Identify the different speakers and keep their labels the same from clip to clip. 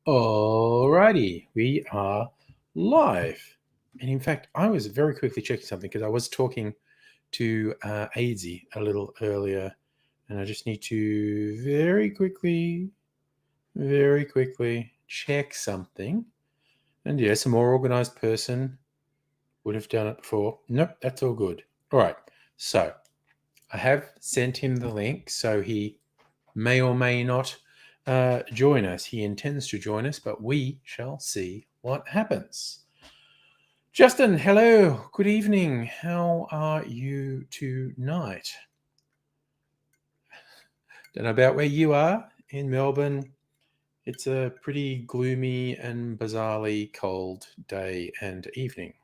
Speaker 1: Alrighty, we are live. And in fact, I was very quickly checking something because I was talking to Aidsy a little earlier, and I just need to very quickly check something. And yes, a more organized person would have done it before. Nope, that's all good. All right, so I have sent him the link, so he may or may not join us. He intends to join us, but we shall see what happens. Justin, hello. Good evening. How are you tonight? Don't know about where you are in Melbourne. It's a pretty gloomy and bizarrely cold day and evening.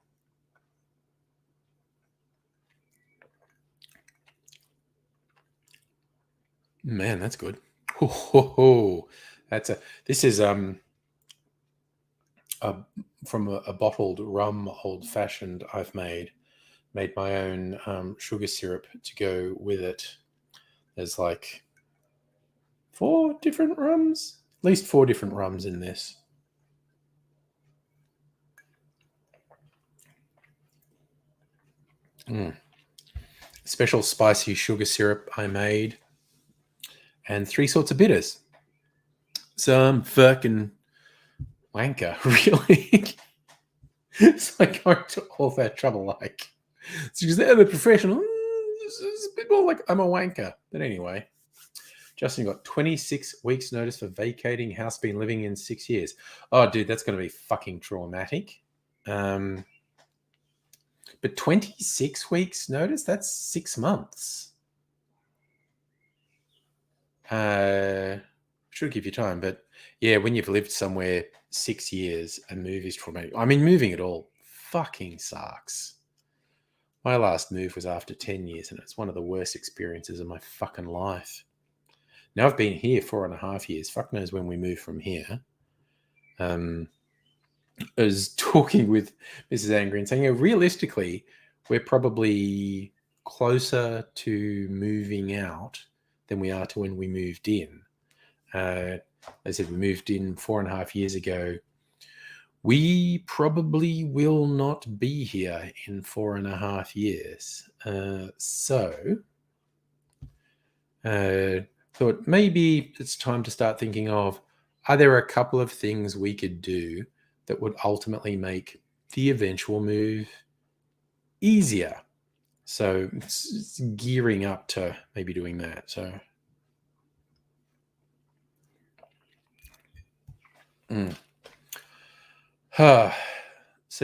Speaker 1: Man, that's good. This is from a bottled rum old fashioned I've made my own sugar syrup to go with it. There's like 4 different rums, at least 4 different rums in this. Special spicy sugar syrup I made, and 3 sorts of bitters. Some fucking wanker, really. It's like going to all that trouble, like, it's because they're the professional. It's a bit more like I'm a wanker. But anyway, Justin got 26 weeks notice for vacating house, been living in 6 years. Oh, dude, that's going to be fucking traumatic. But 26 weeks notice, that's 6 months. Should give you time, but yeah, when you've lived somewhere 6 years, a move is traumatic. I mean, moving at all fucking sucks. My last move was after 10 years, and it's one of the worst experiences of my fucking life. Now I've been here 4.5 years. Fuck knows when we move from here. I was talking with Mrs. Angry and saying, realistically, we're probably closer to moving out than we are to when we moved in. I said we moved in 4.5 years ago. We probably will not be here in 4.5 years. Thought maybe it's time to start thinking of, are there a couple of things we could do that would ultimately make the eventual move easier? So it's gearing up to maybe doing that. So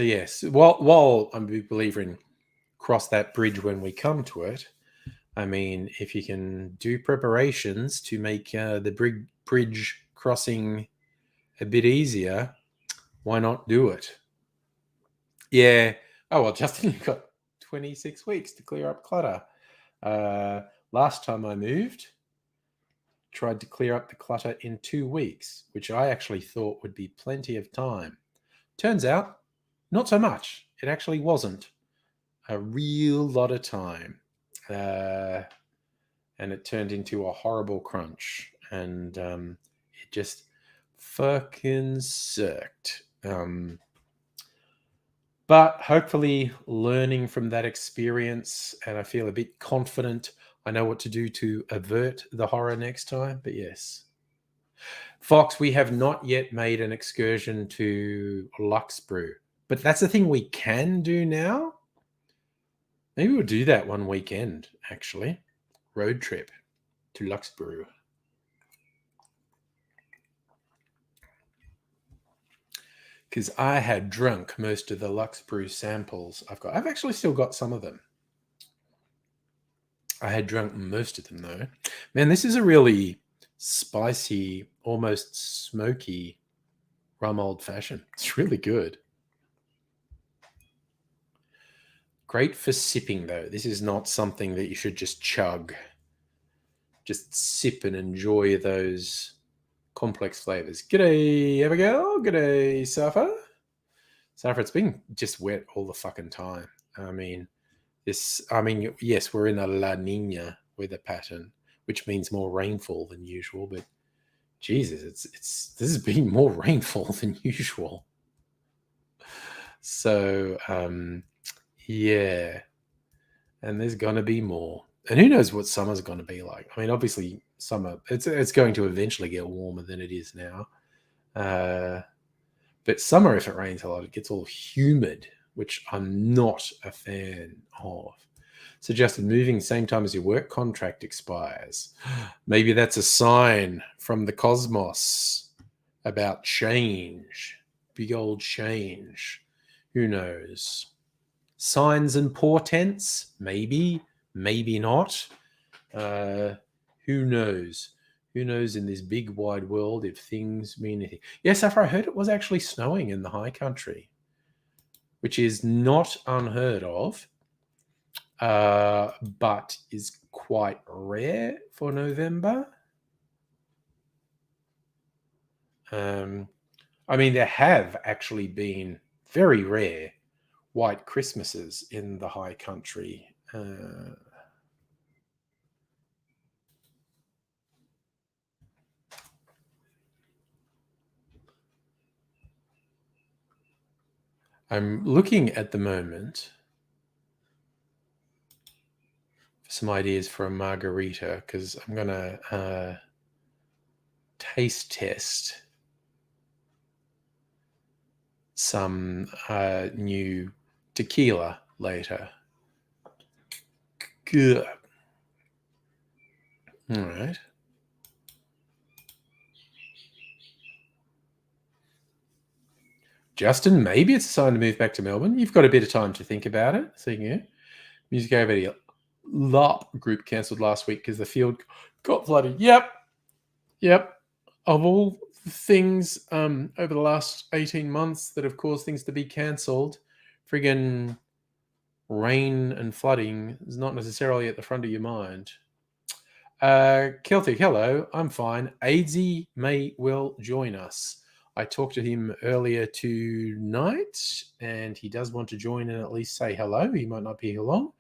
Speaker 1: yes, while I'm a believer in cross that bridge when we come to it, I mean, if you can do preparations to make the bridge crossing a bit easier, why not do it? Yeah. Oh, well, Justin, you've got 26 weeks to clear up clutter. Last time I moved, tried to clear up the clutter in 2 weeks, which I actually thought would be plenty of time. Turns out, not so much. It actually wasn't a real lot of time. And it turned into a horrible crunch. And it just fucking sucked. But hopefully learning from that experience, and I feel a bit confident I know what to do to avert the horror next time. But yes. Fox, we have not yet made an excursion to Luxbrew. But that's the thing we can do now. Maybe we'll do that one weekend, actually. Road trip to Luxbrew. Because I had drunk most of the Luxbrew samples I've got. I've actually still got some of them. I had drunk most of them, though. Man, this is a really spicy, almost smoky rum old fashioned. It's really good. Great for sipping, though. This is not something that you should just chug. Just sip and enjoy those complex flavors. G'day, Abigail. G'day, Safa. Safa, it's been just wet all the fucking time. Yes, we're in a La Nina weather pattern, which means more rainfall than usual, but Jesus, this has been more rainfall than usual. So, yeah. And there's going to be more. And who knows what summer's going to be like. I mean, obviously, summer, it's going to eventually get warmer than it is now. But summer, if it rains a lot, it gets all humid, which I'm not a fan of. Suggested moving same time as your work contract expires. Maybe that's a sign from the cosmos about change. Big old change. Who knows? Signs and portents? Maybe, maybe not. Who knows? Who knows in this big wide world if things mean anything? Yes, after I heard it was actually snowing in the high country, which is not unheard of, but is quite rare for November. There have actually been very rare white Christmases in the high country. I'm looking at the moment for some ideas for a margarita because I'm going to taste test some new tequila later. Good. All right. Justin, maybe it's a sign to move back to Melbourne. You've got a bit of time to think about it. So, yeah. Music Over LARP group cancelled last week because the field got flooded. Yep. Of all things over the last 18 months that have caused things to be cancelled, friggin' rain and flooding is not necessarily at the front of your mind. Celtic, hello, I'm fine. Aidsy may well join us. I talked to him earlier tonight, and he does want to join and at least say hello. He might not be here long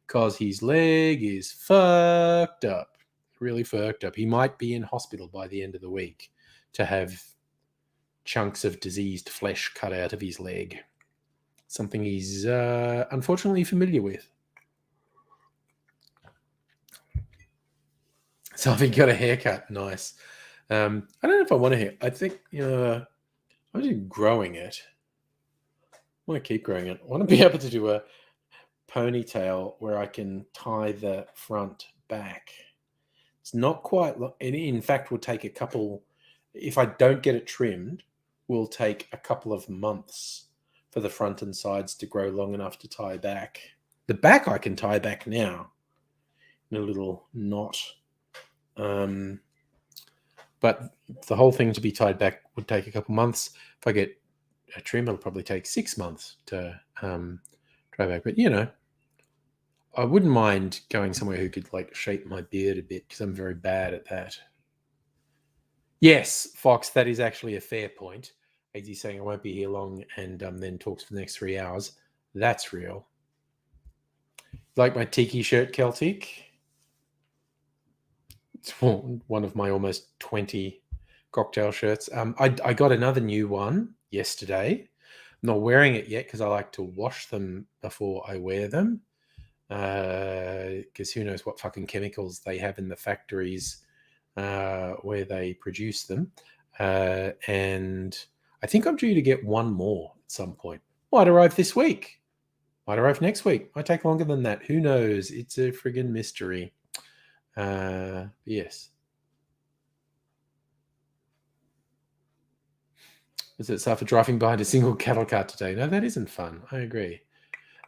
Speaker 1: because his leg is fucked up, really fucked up. He might be in hospital by the end of the week to have chunks of diseased flesh cut out of his leg. Something he's unfortunately familiar with. So I've got a haircut. Nice. I don't know if I want a hair. I think, I'm just growing it. I want to keep growing it. I want to be able to do a ponytail where I can tie the front back. It's not quite, in fact, will take a couple, if I don't get it trimmed, will take a couple of months for the front and sides to grow long enough to tie back. The back I can tie back now in a little knot. But the whole thing to be tied back would take a couple months. If I get a trim, it'll probably take 6 months to try back. But, I wouldn't mind going somewhere who could shape my beard a bit because I'm very bad at that. Yes, Fox, that is actually a fair point. As he's saying I won't be here long and then talks for the next 3 hours. That's real. Like my tiki shirt, Celtic? It's one of my almost 20 cocktail shirts. I got another new one yesterday. I'm not wearing it yet because I like to wash them before I wear them. Because who knows what fucking chemicals they have in the factories where they produce them. And I think I'm due to get one more at some point. Might arrive this week. Might arrive next week. Might take longer than that. Who knows? It's a friggin' mystery. Yes. Is it suffer driving behind a single cattle cart today? No, that isn't fun. I agree.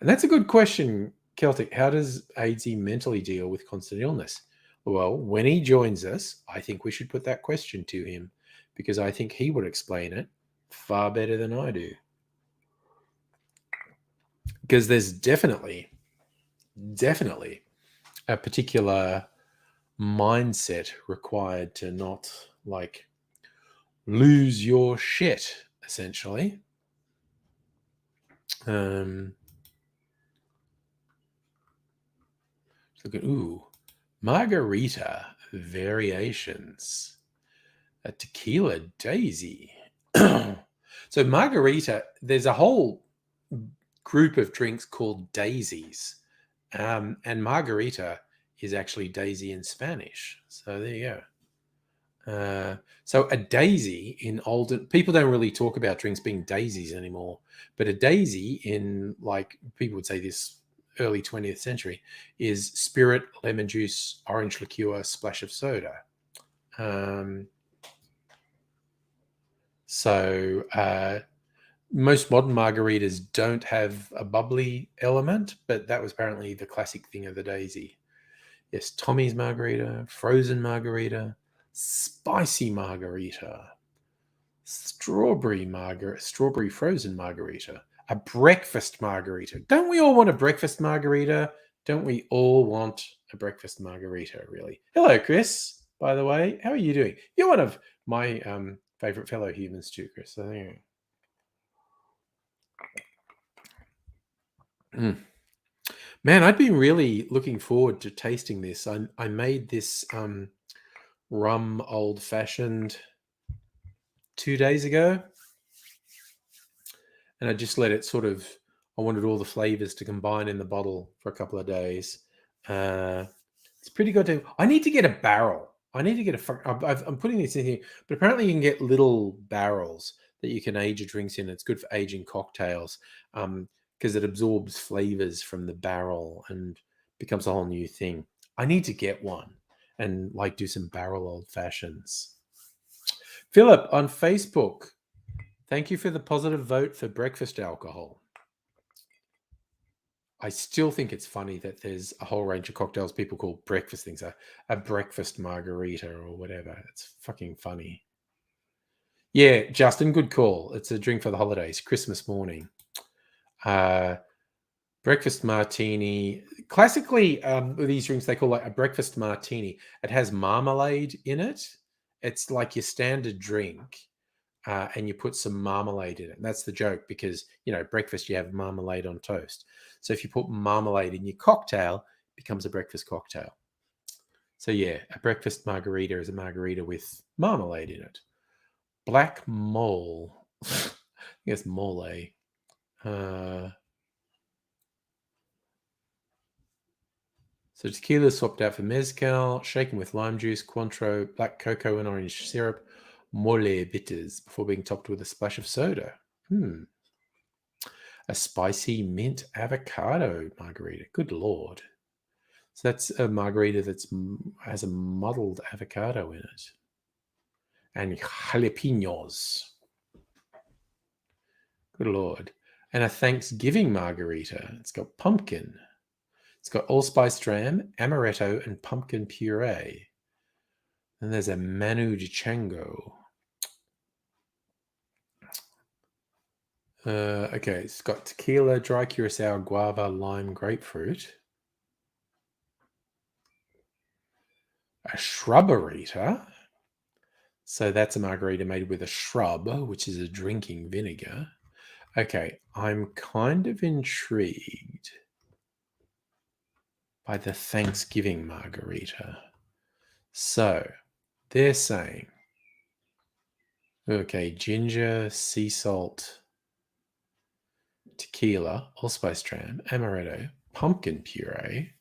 Speaker 1: And that's a good question, Celtic. How does Aidsy mentally deal with constant illness? Well, when he joins us, I think we should put that question to him because I think he would explain it far better than I do. because there's definitely a particular mindset required to not like lose your shit, essentially. Look at Margarita Variations, a Tequila Daisy. So Margarita, there's a whole group of drinks called daisies, and Margarita is actually daisy in Spanish. So there you go. So a daisy in olden people don't really talk about drinks being daisies anymore, but a daisy in, like, people would say this early 20th century, is spirit, lemon juice, orange liqueur, splash of soda. Most modern margaritas don't have a bubbly element, but that was apparently the classic thing of the daisy. Yes, Tommy's margarita, frozen margarita, spicy margarita, strawberry frozen margarita, a breakfast margarita. Don't we all want a breakfast margarita? Don't we all want a breakfast margarita, really? Hello, Chris, by the way. How are you doing? You're one of my favorite fellow humans too, Chris. So there you go. Man, I'd been really looking forward to tasting this. I made this rum old fashioned 2 days ago, and I just let it sort of. I wanted all the flavors to combine in the bottle for a couple of days. It's pretty good. I need to get a barrel. I need to get I'm putting this in here, but apparently you can get little barrels that you can age your drinks in. It's good for aging cocktails. Because it absorbs flavors from the barrel and becomes a whole new thing. I need to get one and like do some barrel old fashions. Philip on Facebook, thank you for the positive vote for breakfast alcohol. I still think it's funny that there's a whole range of cocktails people call breakfast things, a breakfast margarita or whatever. It's fucking funny. Yeah, Justin, good call. It's a drink for the holidays, Christmas morning. Breakfast martini. Classically, with these drinks, they call like a breakfast martini. It has marmalade in it. It's like your standard drink, and you put some marmalade in it. And that's the joke because, breakfast, you have marmalade on toast. So if you put marmalade in your cocktail, it becomes a breakfast cocktail. So yeah, a breakfast margarita is a margarita with marmalade in it. Black mole. I guess mole. So tequila swapped out for mezcal, shaken with lime juice, Cointreau, black cocoa, and orange syrup, mole bitters, before being topped with a splash of soda. A spicy mint avocado margarita. Good Lord. So that's a margarita that has a muddled avocado in it. And jalapenos. Good Lord. And a Thanksgiving margarita. It's got pumpkin. It's got allspice dram, amaretto, and pumpkin puree. And there's a Manu de Chango. Okay, it's got tequila, dry curacao, guava, lime, grapefruit. A shrubberita. So that's a margarita made with a shrub, which is a drinking vinegar. Okay, I'm kind of intrigued by the Thanksgiving margarita. So they're saying, okay, ginger, sea salt, tequila, allspice dram, amaretto, pumpkin puree.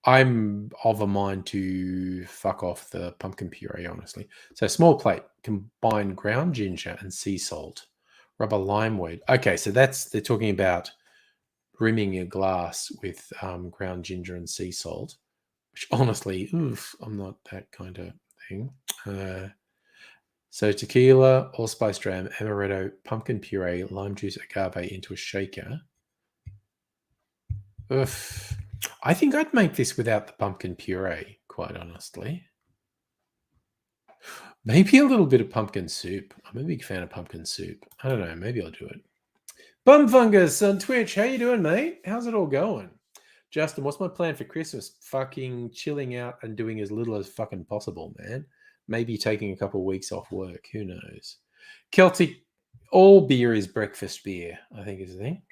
Speaker 1: I'm of a mind to fuck off the pumpkin puree, honestly. So small plate, combine ground ginger and sea salt, rub a lime weed. Okay, so they're talking about rimming your glass with ground ginger and sea salt, which honestly, I'm not that kind of thing. So tequila, allspice dram, amaretto, pumpkin puree, lime juice, agave into a shaker. I think I'd make this without the pumpkin puree, quite honestly. Maybe a little bit of pumpkin soup. I'm a big fan of pumpkin soup. I don't know. Maybe I'll do it. Bum Fungus on Twitch. How you doing, mate? How's it all going? Justin, what's my plan for Christmas? Fucking chilling out and doing as little as fucking possible, man. Maybe taking a couple of weeks off work. Who knows? Celtic, all beer is breakfast beer, I think is the thing.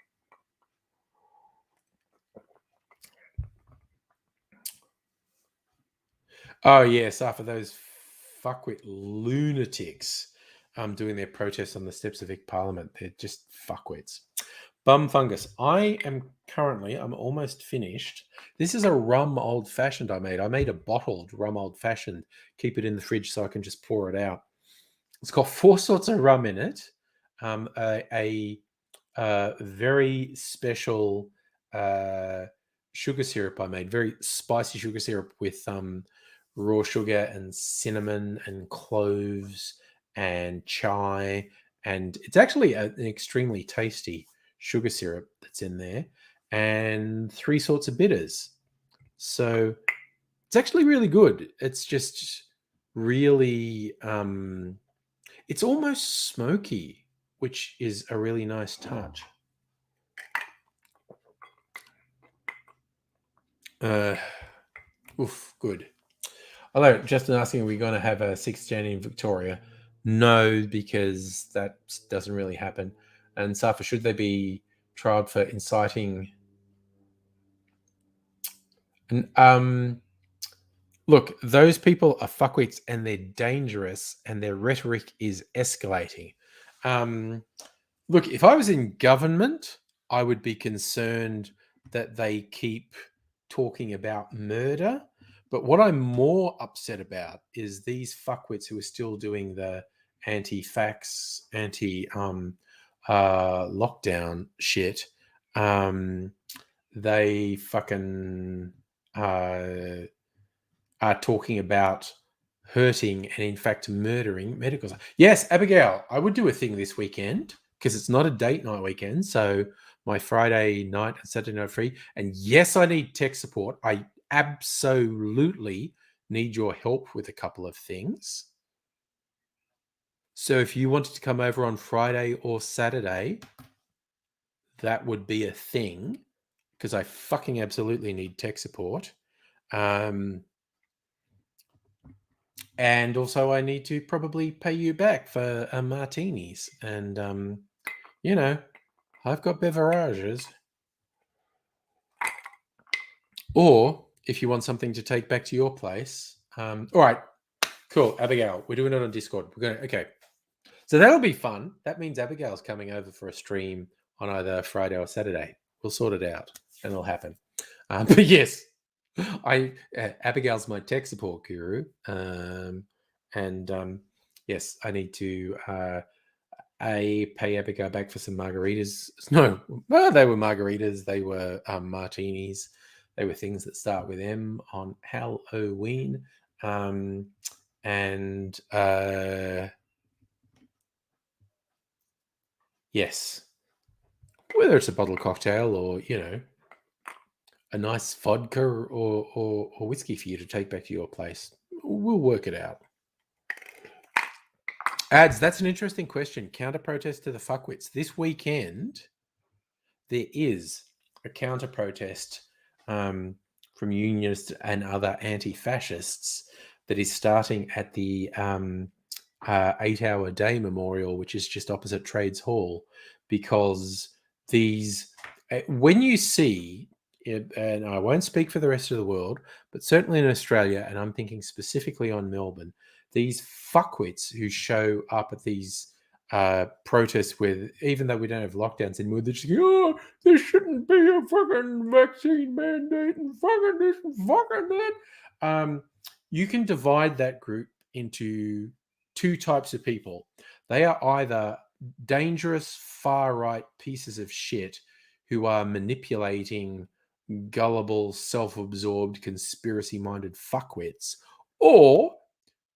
Speaker 1: Oh, yes, after those fuckwit lunatics doing their protests on the steps of Vic Parliament. They're just fuckwits. Bum Fungus. I'm almost finished. This is a rum old fashioned I made. I made a bottled rum old fashioned. Keep it in the fridge so I can just pour it out. It's got 4 sorts of rum in it. A very special sugar syrup I made. Very spicy sugar syrup with raw sugar and cinnamon and cloves and chai. And it's actually an extremely tasty sugar syrup that's in there, and 3 sorts of bitters. So it's actually really good. It's just really it's almost smoky, which is a really nice touch. Good. Although, Justin asking, are we going to have a 6th Jan in Victoria? No, because that doesn't really happen. And Safa, should they be tried for inciting? Look, those people are fuckwits and they're dangerous, and their rhetoric is escalating. Look, if I was in government, I would be concerned that they keep talking about murder. But what I'm more upset about is these fuckwits who are still doing the anti-fax, lockdown shit. They fucking are talking about hurting and in fact murdering medical staff. Yes, Abigail, I would do a thing this weekend because it's not a date night weekend. So my Friday night and Saturday night free. And yes, I need tech support. I absolutely need your help with a couple of things. So if you wanted to come over on Friday or Saturday, that would be a thing because I fucking absolutely need tech support. And also, I need to probably pay you back for martinis. And, I've got beverages. Or if you want something to take back to your place. All right, cool. Abigail, we're doing it on Discord. Okay. So that'll be fun. That means Abigail's coming over for a stream on either Friday or Saturday. We'll sort it out and it'll happen. But yes, Abigail's my tech support guru. Yes, I need to pay Abigail back for some margaritas. No, well, they were margaritas. They were martinis. They were things that start with M on Halloween. Yes, whether it's a bottle cocktail or a nice vodka or whiskey for you to take back to your place, we'll work it out. Ads, that's an interesting question. Counter protest to the fuckwits. This weekend, there is a counter protest from unionists and other anti-fascists that is starting at the 8-hour day memorial, which is just opposite Trades Hall, because when you see it, and I won't speak for the rest of the world, but certainly in Australia, and I'm thinking specifically on Melbourne, these fuckwits who show up at these protests with, even though we don't have lockdowns anymore, they're just going, oh, there shouldn't be a fucking vaccine mandate and fucking this and fucking that. You can divide that group into 2 types of people. They are either dangerous far-right pieces of shit who are manipulating gullible, self-absorbed, conspiracy-minded fuckwits, or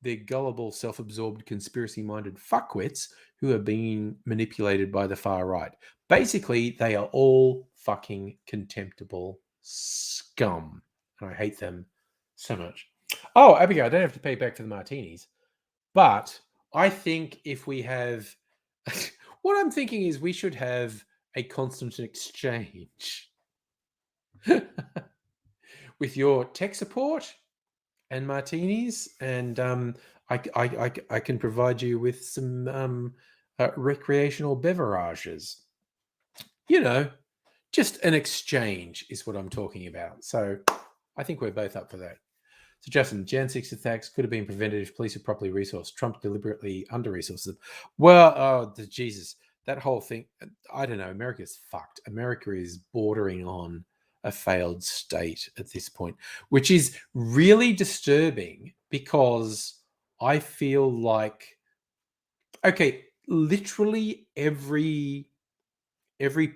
Speaker 1: they're gullible, self-absorbed, conspiracy-minded fuckwits who are being manipulated by the far right. Basically, they are all fucking contemptible scum. And I hate them so much. Oh, Abigail, I don't have to pay back for the martinis. But I think if we have... what I'm thinking is we should have a constant exchange with your tech support and martinis, and I can provide you with some recreational beverages. You know, just an exchange is what I'm talking about. So I think we're both up for that. So Justin, Jan 6 attacks could have been prevented if police were properly resourced. Trump deliberately under-resourced them. Well, Jesus, that whole thing, I don't know. America's fucked. America is bordering on a failed state at this point, which is really disturbing because I feel like, okay, literally every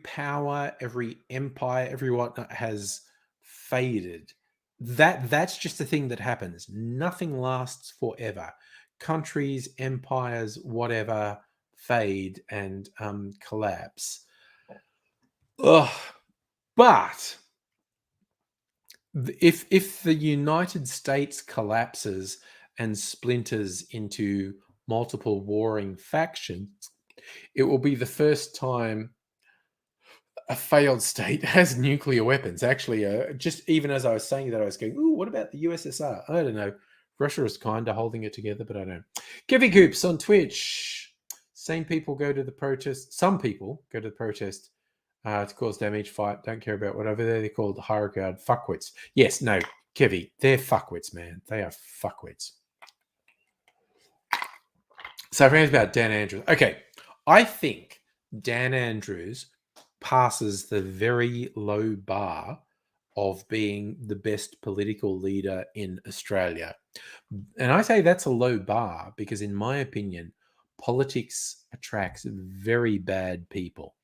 Speaker 1: power, every empire, every whatnot has faded. That's just a thing that happens. Nothing lasts forever. Countries, empires, whatever, fade and collapse. Ugh. But if the United States collapses and splinters into multiple warring factions, it will be the first time a failed state has nuclear weapons. Actually, just even as I was saying that, I was going, "Ooh, what about the USSR?" I don't know. Russia is kind of holding it together, but I don't know. Kevin Coops on Twitch. Same people go to the protest. Some people go to the protest to cause damage, fight, don't care about whatever they're called, high regard fuckwits. Yes, no, Kevy, they're fuckwits, man. They are fuckwits. So friends about Dan Andrews. Okay, I think Dan Andrews passes the very low bar of being the best political leader in Australia. And I say that's a low bar because, in my opinion, politics attracts very bad people.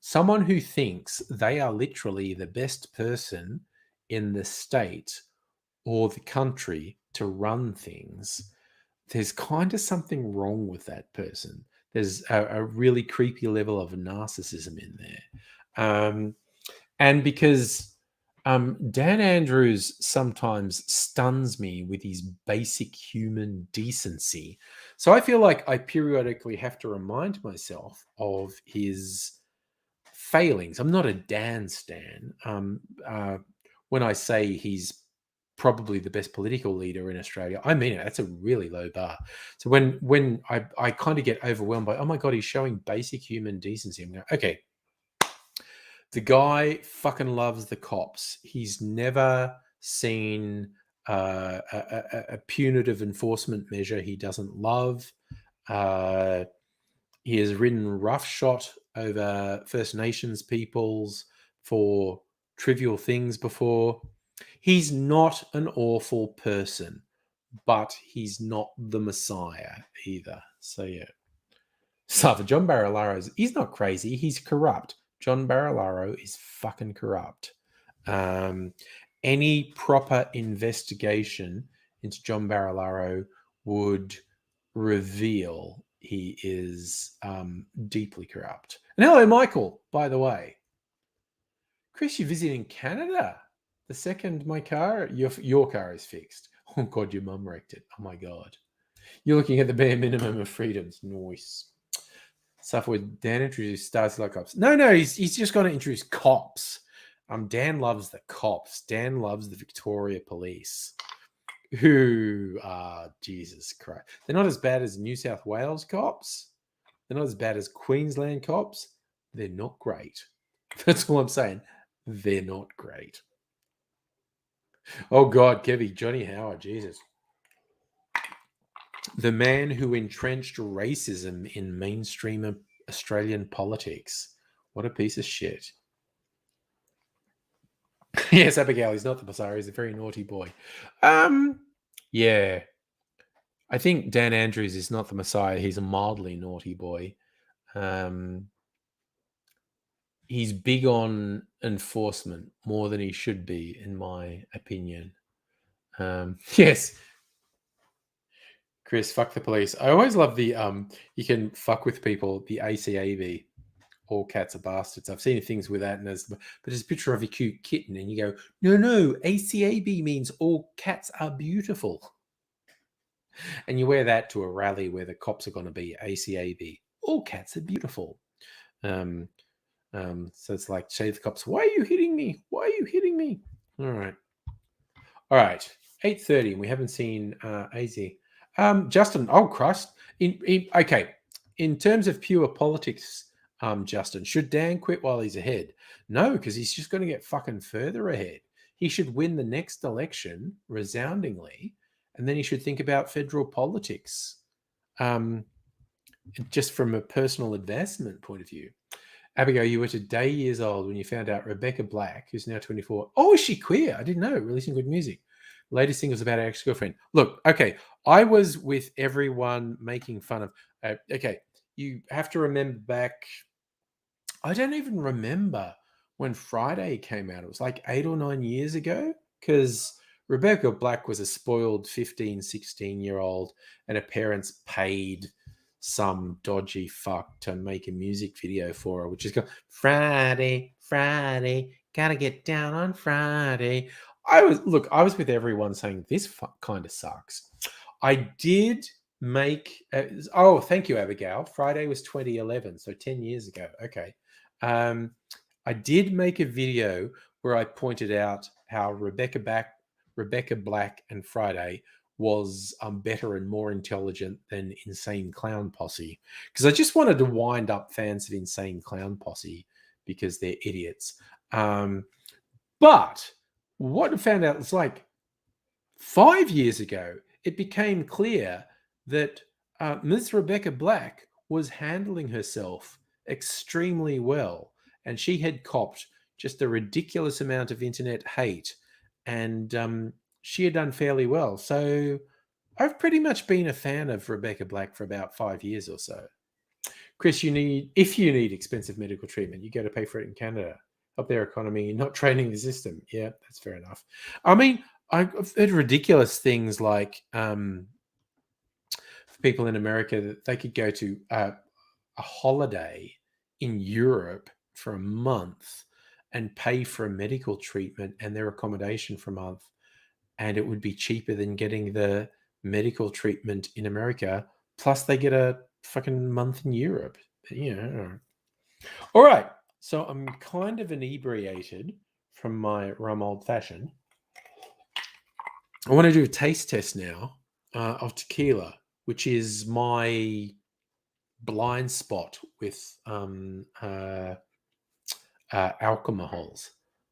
Speaker 1: Someone who thinks they are literally the best person in the state or the country to run things, there's kind of something wrong with that person. There's a really creepy level of narcissism in there. And because Dan Andrews sometimes stuns me with his basic human decency. So I feel like I periodically have to remind myself of his failings. I'm not a Dan stan. When I say he's probably the best political leader in Australia, I mean it. That's a really low bar. So when I kind of get overwhelmed by, oh my God, he's showing basic human decency, I'm going, okay, the guy fucking loves the cops. He's never seen a punitive enforcement measure he doesn't love. He has ridden roughshod over First Nations peoples for trivial things before. He's not an awful person, but he's not the Messiah either. So yeah. So for John Barilaro, he's not crazy. He's corrupt. John Barilaro is fucking corrupt. Any proper investigation into John Barilaro would reveal he is deeply corrupt. And hello, Michael, by the way. Chris, you're visiting Canada. The second my car, your car is fixed. Oh, God, your mum wrecked it. Oh, my God. You're looking at the bare minimum of freedoms. Nice. Suffer with Dan introduced stars like cops. No, he's just going to introduce cops. Dan loves the cops. Dan loves the Victoria Police, who are, Jesus Christ. They're not as bad as New South Wales cops. They're not as bad as Queensland cops. They're not great. That's all I'm saying. They're not great. Oh, God, Kevy, Johnny Howard, Jesus. The man who entrenched racism in mainstream Australian politics. What a piece of shit. Yes, Abigail, he's not the Messiah. He's a very naughty boy. Yeah. I think Dan Andrews is not the Messiah. He's a mildly naughty boy. He's big on enforcement more than he should be, in my opinion. Yes. Chris, fuck the police. I always love the you can fuck with people, the ACAB. All cats are bastards. I've seen things with that, but there's a picture of a cute kitten, and you go, no, ACAB means all cats are beautiful. And you wear that to a rally where the cops are going to be ACAB. All cats are beautiful. So it's like, shave the cops. Why are you hitting me? Why are you hitting me? All right. 8:30, and we haven't seen AZ. Justin, oh Christ. Okay. In terms of pure politics, Justin, should Dan quit while he's ahead? No, because he's just going to get fucking further ahead. He should win the next election resoundingly, and then he should think about federal politics. Just from a personal advancement point of view. Abigail, you were today years old when you found out Rebecca Black, who's now 24. Oh, is she queer? I didn't know. Releasing good music. Latest singles about her ex-girlfriend. Look, okay, I was with everyone making fun of. Okay, you have to remember back. I don't even remember when Friday came out. It was like 8 or 9 years ago, because Rebecca Black was a spoiled 15, 16-year-old, and her parents paid some dodgy fuck to make a music video for her, which is called Friday, gotta get down on Friday. I was with everyone saying this kind of sucks. I did make. Oh, thank you, Abigail. Friday was 2011, so 10 years ago. Okay. I did make a video where I pointed out how Rebecca Black and Friday was better and more intelligent than Insane Clown Posse, because I just wanted to wind up fans of Insane Clown Posse because they're idiots. But what I found out was like 5 years ago, it became clear that Ms. Rebecca Black was handling herself extremely well, and she had copped just a ridiculous amount of internet hate, and she had done fairly well. So I've pretty much been a fan of Rebecca Black for about 5 years or so. Chris, if you need expensive medical treatment, you got to pay for it in Canada. Help their economy, not training the system. Yeah, that's fair enough. I mean, I've heard ridiculous things like for people in America that they could go to a holiday in Europe for a month and pay for a medical treatment and their accommodation for a month, and it would be cheaper than getting the medical treatment in America. Plus, they get a fucking month in Europe. All right. So I'm kind of inebriated from my Rum Old Fashioned. I want to do a taste test now of tequila, which is my blind spot with alcohols.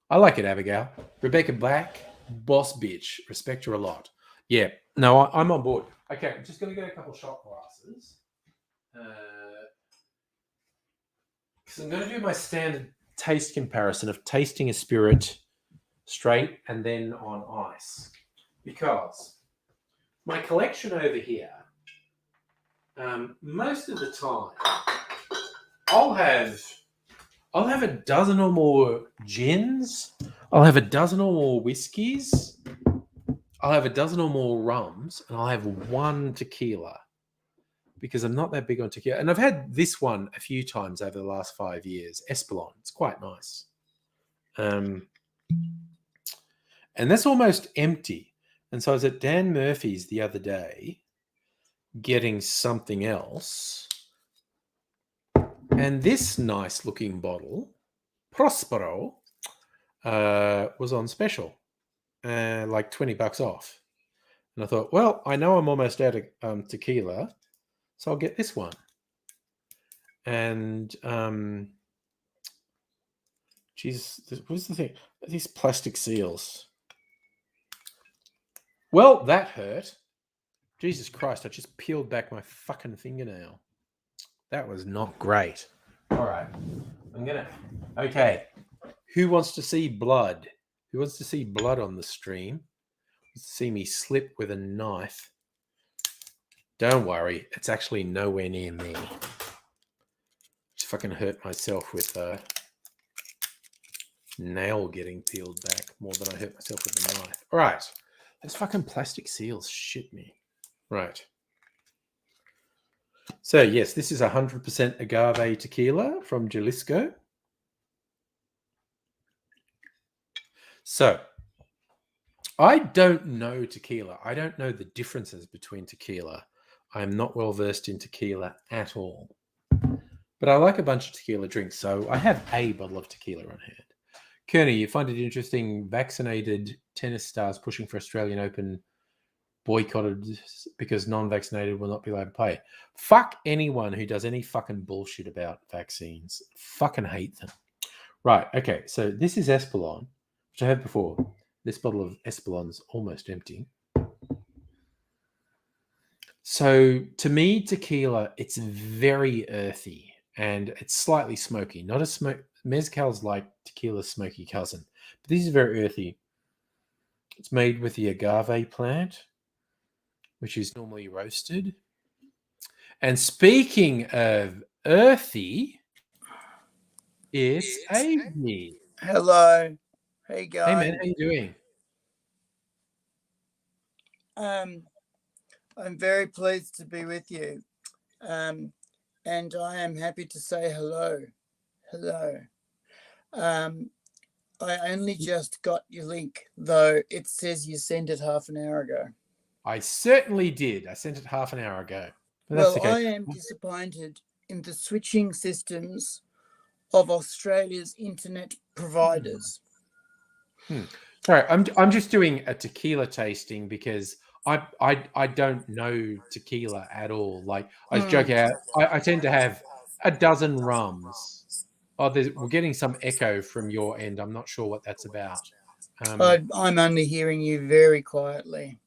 Speaker 1: I like it, Abigail. Rebecca Black, boss bitch. Respect her a lot. Yeah, no, I'm on board. Okay, I'm just going to get a couple shot glasses. Because I'm going to do my standard taste comparison of tasting a spirit straight and then on ice. Because my collection over here, most of the time, I'll have a dozen or more gins. I'll have a dozen or more whiskeys. I'll have a dozen or more rums, and I'll have one tequila, because I'm not that big on tequila. And I've had this one a few times over the last 5 years, Espolon. It's quite nice. And that's almost empty. And so I was at Dan Murphy's the other day getting something else. And this nice looking bottle, Prospero, was on special, like $20 off. And I thought, well, I know I'm almost out of tequila, so I'll get this one. And, geez, what's the thing? These plastic seals. Well, that hurt. Jesus Christ, I just peeled back my fucking fingernail. That was not great. All right. Okay. Who wants to see blood? Who wants to see blood on the stream? See me slip with a knife. Don't worry. It's actually nowhere near me. Just fucking hurt myself with a nail getting peeled back more than I hurt myself with a knife. All right. Those fucking plastic seals shit me. Right. So, yes, this is 100% agave tequila from Jalisco. So, I don't know tequila. I don't know the differences between tequila. I'm not well versed in tequila at all. but I like a bunch of tequila drinks, so I have a bottle of tequila on hand. Kearney, you find it interesting, vaccinated tennis stars pushing for Australian Open boycotted because non-vaccinated will not be allowed to play. Fuck anyone who does any fucking bullshit about vaccines. Fucking hate them. Right, okay, so this is Espolon, which I had before. This bottle of Espolon's almost empty. So to me, tequila, it's very earthy and it's slightly smoky. Not a smoke. Mezcal's like tequila's smoky cousin, but this is very earthy. It's made with the agave plant, which is normally roasted. And speaking of earthy, it's Amy.
Speaker 2: Hello. Hey guys.
Speaker 1: Hey man, how you doing?
Speaker 2: I'm very pleased to be with you. And I am happy to say hello. Hello. I only just got your link, though it says you sent it half an hour ago.
Speaker 1: I certainly did. I sent it half an hour ago. But
Speaker 2: Well,
Speaker 1: that's okay.
Speaker 2: I am disappointed in the switching systems of Australia's internet providers.
Speaker 1: Sorry, I'm just doing a tequila tasting because I don't know tequila at all. Like I was joking out, I tend to have a dozen rums. Oh, we're getting some echo from your end. I'm not sure what that's about.
Speaker 2: I'm only hearing you very quietly.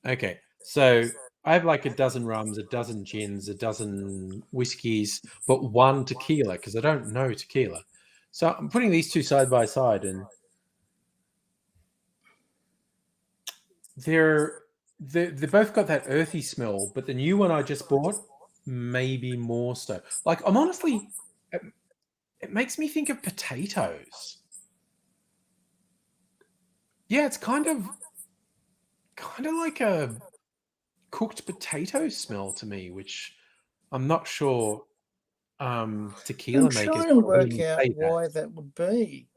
Speaker 1: Okay, so I have like a dozen rums, a dozen gins, a dozen whiskeys, but one tequila because I don't know tequila. So I'm putting these two side by side, and they both got that earthy smell, but the new one I just bought maybe more so. Like I'm honestly, it makes me think of potatoes. Yeah, it's kind of like a cooked potato smell to me, which I'm not sure tequila makers
Speaker 2: I'm trying to work
Speaker 1: really
Speaker 2: out
Speaker 1: say
Speaker 2: why that would be.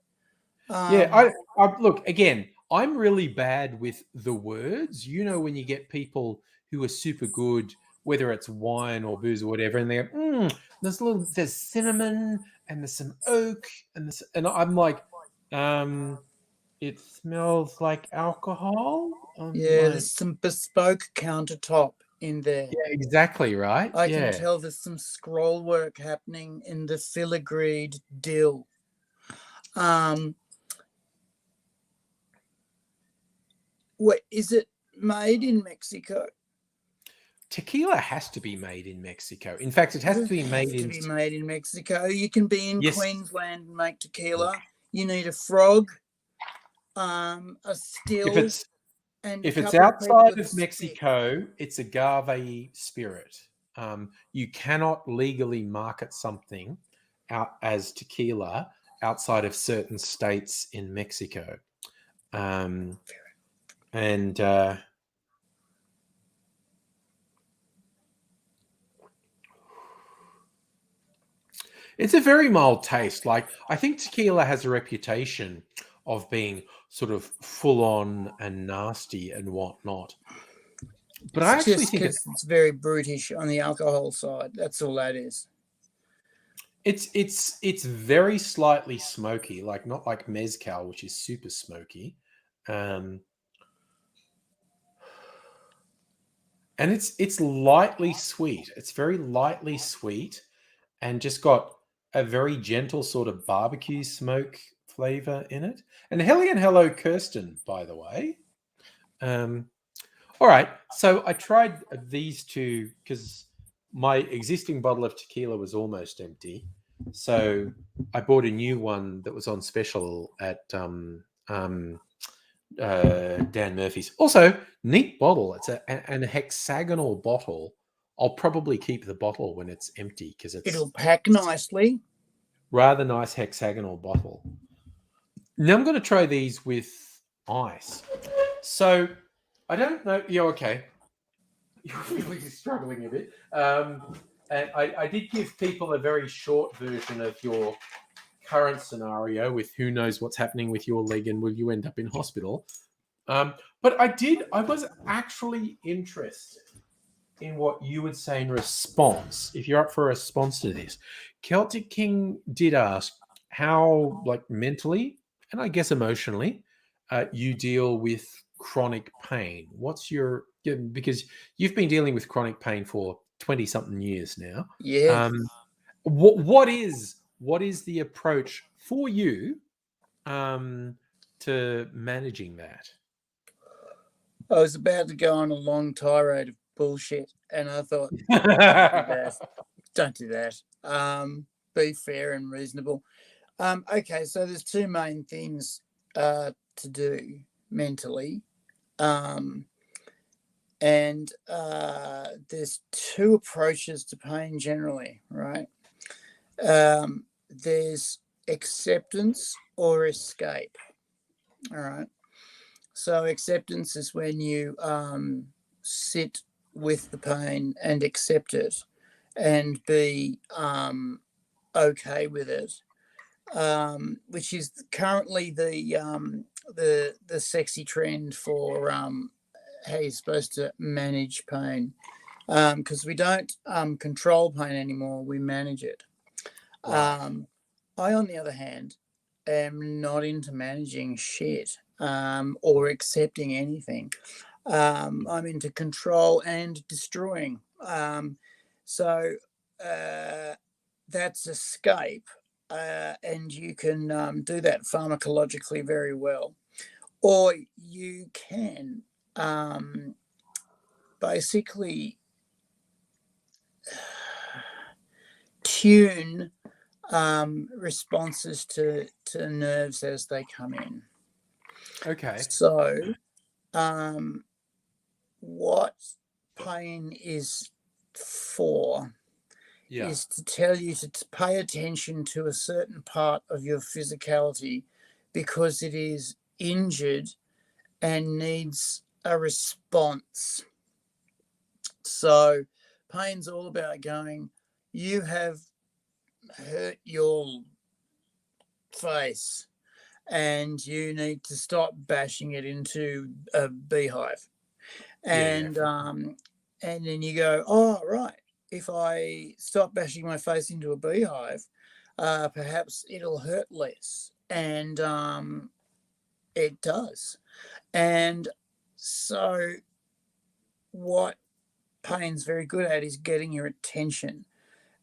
Speaker 1: Yeah, I look again. I'm really bad with the words. You know, when you get people who are super good, whether it's wine or booze or whatever, and they go, there's cinnamon and there's some oak and I'm like, it smells like alcohol.
Speaker 2: There's some bespoke countertop in there.
Speaker 1: Yeah, exactly right.
Speaker 2: I can tell there's some scroll work happening in the filigreed dill. What is it made in Mexico?
Speaker 1: Tequila has to be made in Mexico. In fact, it has to be made
Speaker 2: in Mexico. You can be in Queensland and make tequila. You need a frog, a still.
Speaker 1: If it's outside of Mexico, it's agave spirit. You cannot legally market something out as tequila outside of certain states in Mexico. It's a very mild taste. Like I think tequila has a reputation of being sort of full on and nasty and whatnot. But I actually think
Speaker 2: it's very brutish on the alcohol side. That's all that is.
Speaker 1: It's very slightly smoky, like not like mezcal, which is super smoky. And it's lightly sweet. It's very lightly sweet and just got a very gentle sort of barbecue smoke flavor in it. And hello, Kirsten, by the way. All right, so I tried these two because my existing bottle of tequila was almost empty. So I bought a new one that was on special at Dan Murphy's. Also, neat bottle. It's an hexagonal bottle. I'll probably keep the bottle when it's empty because
Speaker 2: it'll pack nicely.
Speaker 1: Rather nice hexagonal bottle. Now I'm going to try these with ice. So I don't know. Yeah, okay. You're really struggling a bit. And I did give people a very short version of your current scenario with who knows what's happening with your leg and will you end up in hospital. But I was actually interested in what you would say in response, if you're up for a response to this. Celtic King did ask how, like, mentally and I guess emotionally, you deal with chronic pain. What's your, because you've been dealing with chronic pain for 20 something years now.
Speaker 2: Yeah.
Speaker 1: What is the approach for you to managing that?
Speaker 2: I was about to go on a long tirade of bullshit, and I thought, don't do that. Be fair and reasonable. Okay, so there's two main things to do mentally. And there's two approaches to pain generally, right? There's acceptance or escape. All right. So acceptance is when you sit with the pain and accept it and be okay with it, which is currently the sexy trend for how you're supposed to manage pain, because we don't control pain anymore, we manage it. Right. I, on the other hand, am not into managing shit or accepting anything. I'm into control and destroying. So that's escape, and you can do that pharmacologically very well. Or you can basically tune responses to nerves as they come in.
Speaker 1: Okay.
Speaker 2: So what pain is for is to tell you to pay attention to a certain part of your physicality because it is injured and needs a response. So pain's all about going, you have hurt your face and you need to stop bashing it into a beehive. And and then you go, oh, right, if I stop bashing my face into a beehive, perhaps it'll hurt less. And it does. And so what pain's very good at is getting your attention.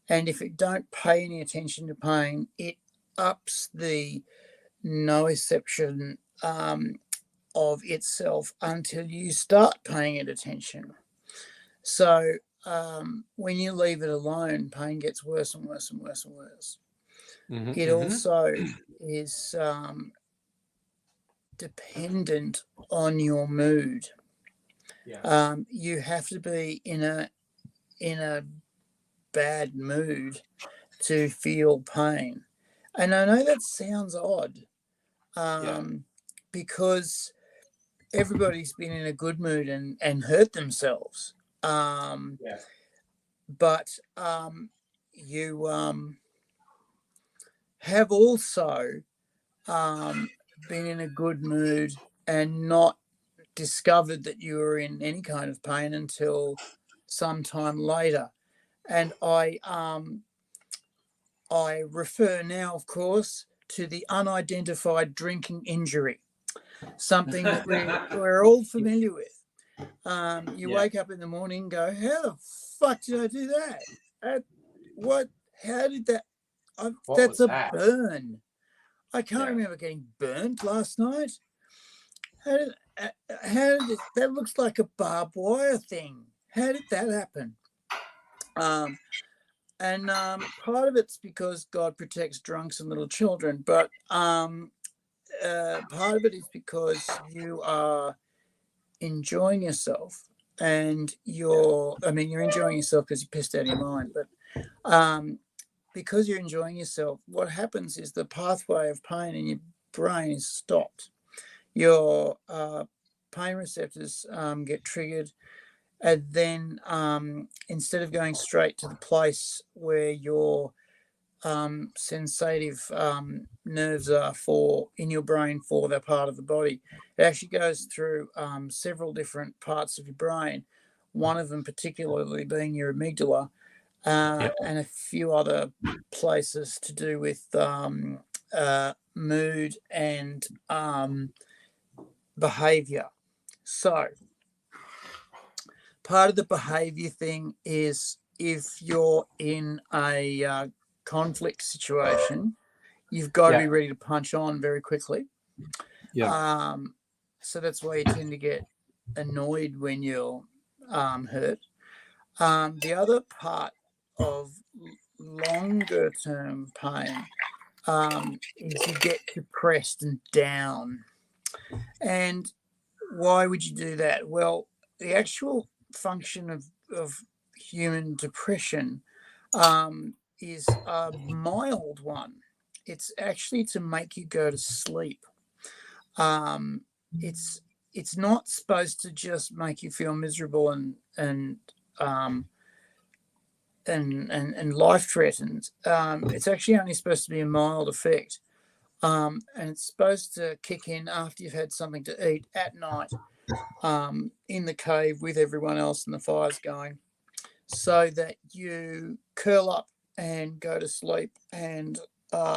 Speaker 2: And if it don't pay any attention to pain, it ups the nociception of itself until you start paying it attention. So when you leave it alone, pain gets worse and worse and worse and worse. It also is dependent on your mood. You have to be in a bad mood to feel pain. And I know that sounds odd, because everybody's been in a good mood and hurt themselves. But you have also been in a good mood and not discovered that you were in any kind of pain until sometime later. And I refer now, of course, to the unidentified drinking injury, something that we're all familiar with. You wake up in the morning and go, how the fuck did I do that? How did that? That's a burn. I can't remember getting burnt last night. How did that looks like a barbed wire thing. How did that happen? And part of it's because God protects drunks and little children, but part of it is because you are enjoying yourself, and you're enjoying yourself because you pissed out of your mind, but because you're enjoying yourself, what happens is the pathway of pain in your brain is stopped. Your pain receptors get triggered, and then instead of going straight to the place where your sensitive nerves are in your brain for that part of the body, it actually goes through several different parts of your brain, one of them particularly being your amygdala, and a few other places to do with mood and behavior. So part of the behavior thing is if you're in a conflict situation, you've got to be ready to punch on very quickly. So that's why you tend to get annoyed when you're hurt. The other part of longer term pain is you get depressed and down. And why would you do that? Well, the actual function of human depression is a mild one. It's actually to make you go to sleep. It's not supposed to just make you feel miserable and life threatened. It's actually only supposed to be a mild effect. And it's supposed to kick in after you've had something to eat at night, in the cave with everyone else and the fire's going, so that you curl up and go to sleep. And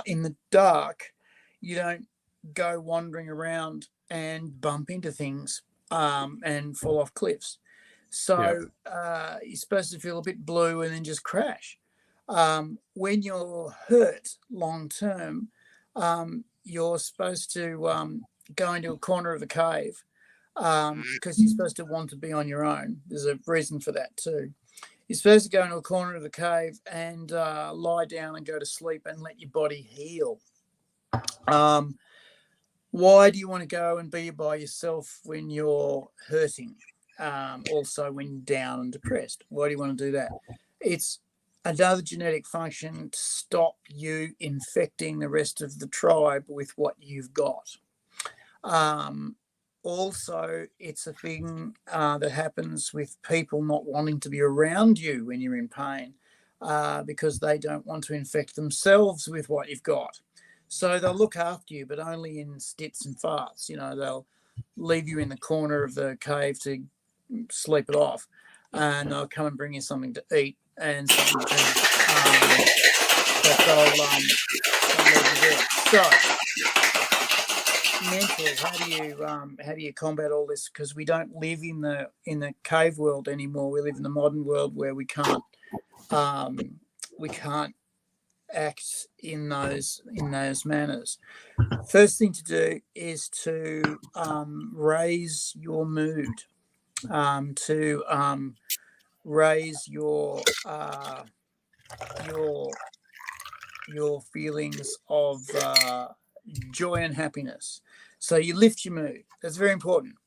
Speaker 2: in the dark, you don't go wandering around and bump into things and fall off cliffs. So you're supposed to feel a bit blue and then just crash. When you're hurt long term, you're supposed to go into a corner of the cave because you're supposed to want to be on your own. There's a reason for that too. You're supposed to go into a corner of the cave and lie down and go to sleep and let your body heal. Why do you want to go and be by yourself when you're hurting? Also when you're down and depressed? Why do you want to do that? It's another genetic function to stop you infecting the rest of the tribe with what you've got. Also, it's a thing that happens with people not wanting to be around you when you're in pain because they don't want to infect themselves with what you've got. So they'll look after you, but only in stits and farts. They'll leave you in the corner of the cave to sleep it off, and they'll come and bring you something to eat and something to drink. But they'll leave you there. So mentally, how do you combat all this? Because we don't live in the cave world anymore. We live in the modern world where we can't act in those manners. First thing to do is to raise your mood, to raise your feelings of joy and happiness. So you lift your mood. That's very important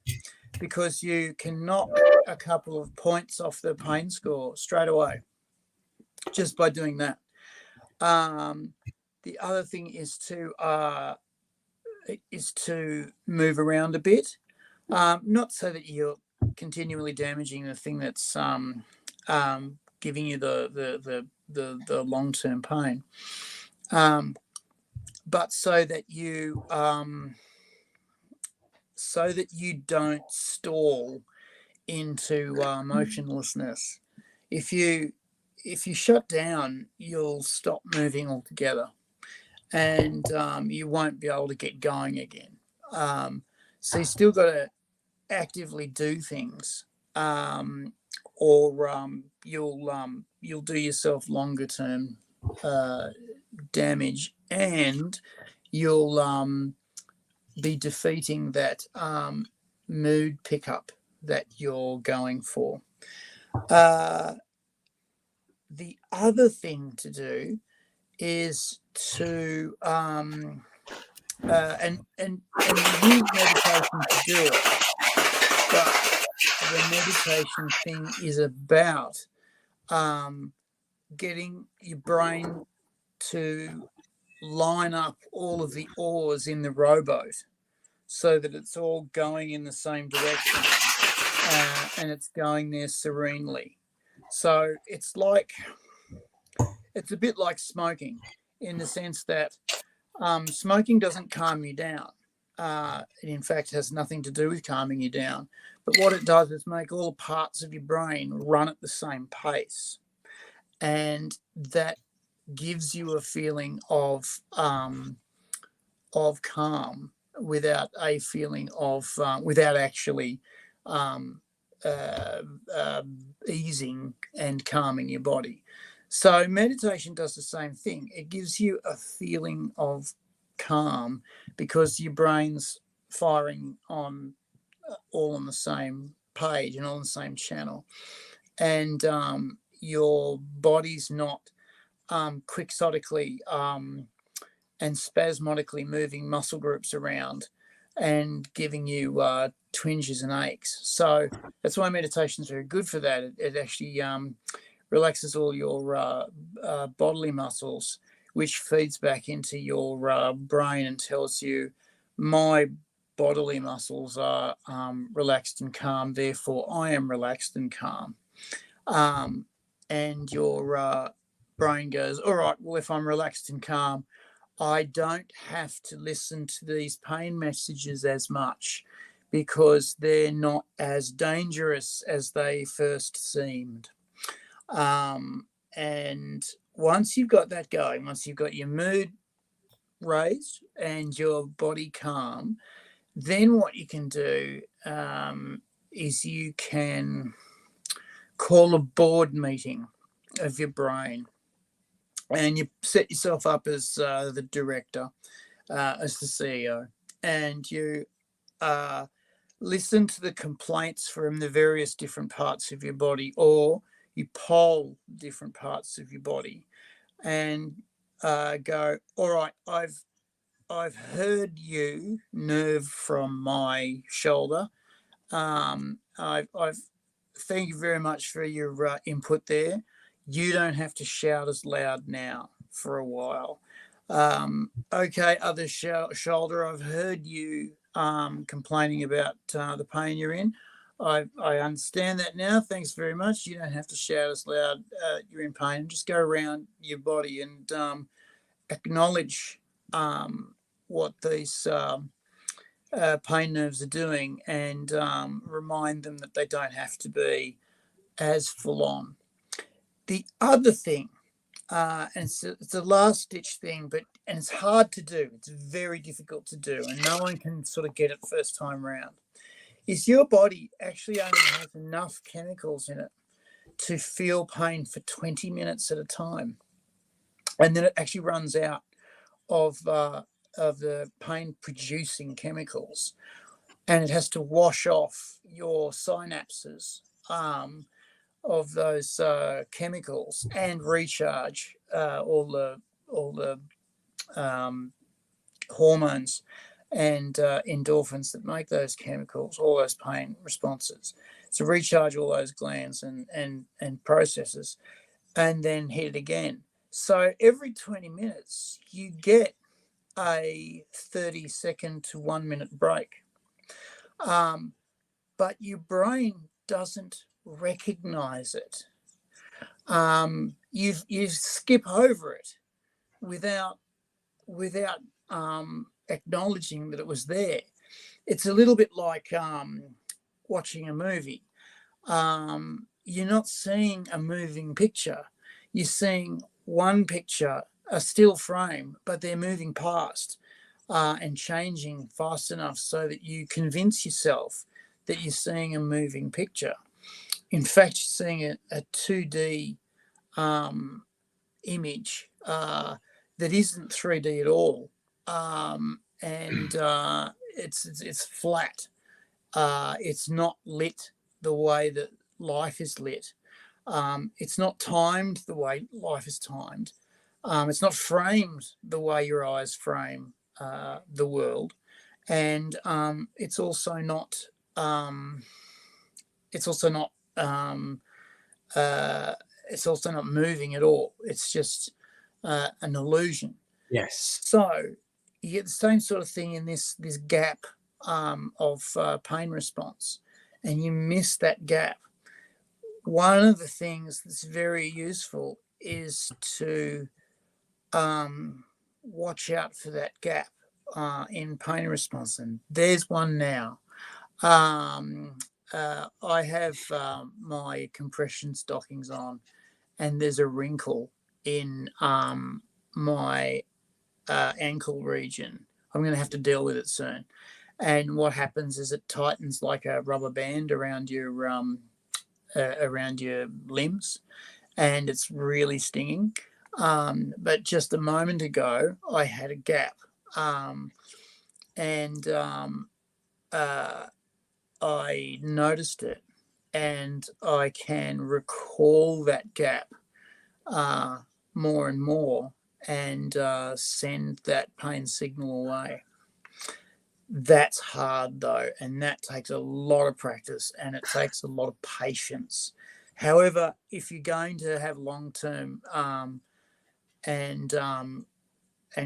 Speaker 2: because you can knock a couple of points off the pain score straight away just by doing that. The other thing is to move around a bit, not so that you're continually damaging the thing that's giving you the long-term pain, but so that you don't stall into motionlessness. If you shut down, you'll stop moving altogether, and you won't be able to get going again. So you still got to actively do things, or you'll do yourself longer term damage, and you'll be defeating that mood pickup that you're going for. The other thing to do is to and you use meditation to do it, but the meditation thing is about getting your brain to line up all of the oars in the rowboat so that it's all going in the same direction and it's going there serenely. So it's a bit like smoking in the sense that smoking doesn't calm you down. It in fact has nothing to do with calming you down. But what it does is make all parts of your brain run at the same pace. And that gives you a feeling of calm without a feeling of, without actually um, uh, easing and calming your body. So meditation does the same thing. It gives you a feeling of calm because your brain's firing on all on the same page and on the same channel, and your body's not quixotically and spasmodically moving muscle groups around and giving you twinges and aches. So that's why meditation is very good for that. It actually relaxes all your bodily muscles, which feeds back into your brain and tells you, my bodily muscles are relaxed and calm, therefore I am relaxed and calm. And your brain goes, all right, well, if I'm relaxed and calm, I don't have to listen to these pain messages as much because they're not as dangerous as they first seemed. And once you've got that going, once you've got your mood raised and your body calm, then what you can do is you can call a board meeting of your brain, and you set yourself up as the director, as the CEO, and you listen to the complaints from the various different parts of your body, or you poll different parts of your body and go, all right, I've heard you, nerve from my shoulder. I've thank you very much for your input there. You don't have to shout as loud now for a while. Okay, other shoulder, I've heard you complaining about the pain you're in. I understand that now. Thanks very much. You don't have to shout as loud. You're in pain. Just go around your body and acknowledge what these pain nerves are doing, and remind them that they don't have to be as full on. The other thing, and it's a last ditch thing, and it's hard to do. It's very difficult to do, and no one can sort of get it first time round. Is your body actually only has enough chemicals in it to feel pain for 20 minutes at a time, and then it actually runs out of the pain-producing chemicals, and it has to wash off your synapses of those chemicals and recharge all the hormones and endorphins that make those chemicals, all those pain responses. So recharge all those glands and processes, and then hit it again. So every 20 minutes, you get a 30-second to 1 minute break. But your brain doesn't recognize it. You skip over it without acknowledging that it was there. It's a little bit like watching a movie. You're not seeing a moving picture. You're seeing one picture, a still frame, but they're moving past and changing fast enough so that you convince yourself that you're seeing a moving picture. In fact, you're seeing a 2D image that isn't 3D at all, and it's flat. It's not lit the way that life is lit. It's not timed the way life is timed. It's not framed the way your eyes frame the world, and it's also not. It's also not. It's also not moving at all. It's just an illusion.
Speaker 1: Yes.
Speaker 2: So you get the same sort of thing in this gap of pain response, and you miss that gap. One of the things that's very useful is to watch out for that gap in pain response, and there's one now. I have my compression stockings on, and there's a wrinkle in my ankle region. I'm going to have to deal with it soon. And what happens is it tightens like a rubber band around your limbs, and it's really stinging. But just a moment ago, I had a gap, and I noticed it, and I can recall that gap more and more, and send that pain signal away. That's hard though, and that takes a lot of practice, and it takes a lot of patience. However, if you're going to have long-term and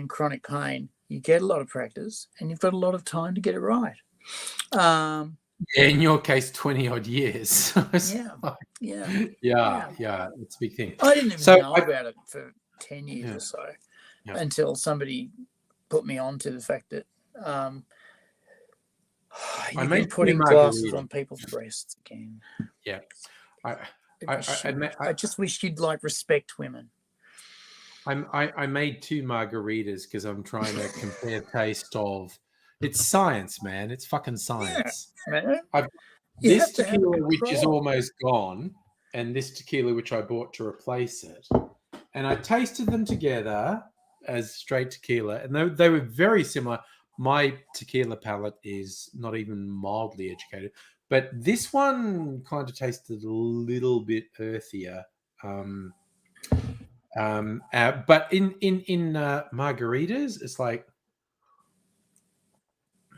Speaker 2: chronic pain, you get a lot of practice, and you've got a lot of time to get it right.
Speaker 1: In your case, 20-odd years.
Speaker 2: Yeah.
Speaker 1: It's a big thing.
Speaker 2: I didn't even know about it for 10 years or so until somebody put me on to the fact that you've been putting glasses on people's breasts again.
Speaker 1: Yeah.
Speaker 2: I just wish you'd like respect women.
Speaker 1: I made 2 margaritas because I'm trying to compare taste of. It's science, man. It's fucking science.
Speaker 2: Yeah, man.
Speaker 1: This tequila, which is almost gone, and this tequila, which I bought to replace it, and I tasted them together as straight tequila, and they were very similar. My tequila palate is not even mildly educated, but this one kind of tasted a little bit earthier. But in margaritas, it's like,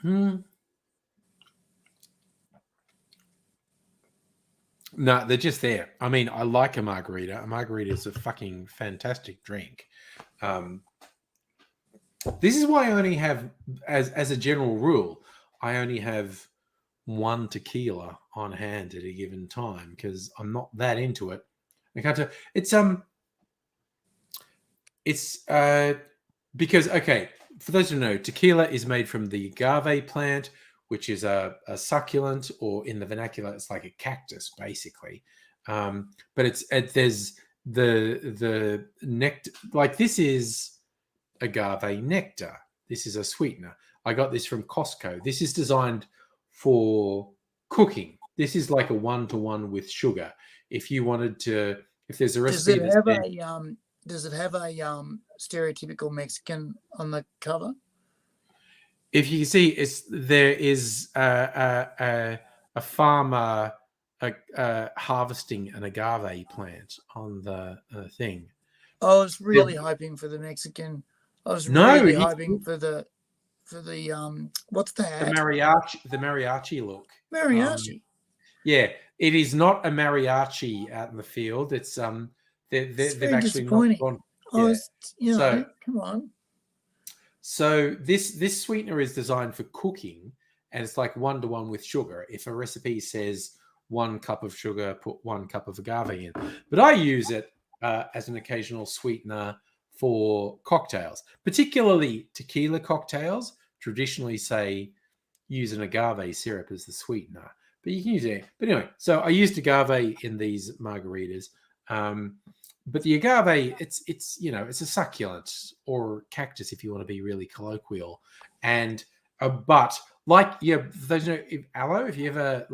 Speaker 1: no, they're just there. I mean, I like a margarita. A margarita is a fucking fantastic drink. This is why I only have, as a general rule, I only have 1 tequila on hand at a given time because I'm not that into it. I can't tell. It's because, okay, for those who know, tequila is made from the agave plant, which is a succulent, or in the vernacular, it's like a cactus, basically. But there's the nectar, like this is agave nectar. This is a sweetener. I got this from Costco. This is designed for cooking. This is like a 1-to-1 with sugar. If you wanted to, if there's a recipe,
Speaker 2: does it have a stereotypical Mexican on the cover?
Speaker 1: If you can see, there is a farmer harvesting an agave plant on the thing.
Speaker 2: I was really hoping for the Mexican. I was really hoping for the what's that?
Speaker 1: The mariachi look.
Speaker 2: Mariachi.
Speaker 1: Yeah, it is not a mariachi out in the field. It's they've actually not gone.
Speaker 2: So come on.
Speaker 1: So this sweetener is designed for cooking, and it's like 1-to-1 with sugar. If a recipe says 1 cup of sugar, put 1 cup of agave in. But I use it as an occasional sweetener for cocktails, particularly tequila cocktails. Traditionally, say use an agave syrup as the sweetener, but you can use it. But anyway, so I used agave in these margaritas. But the agave, it's it's a succulent or cactus if you want to be really colloquial, and but like those aloe. If you ever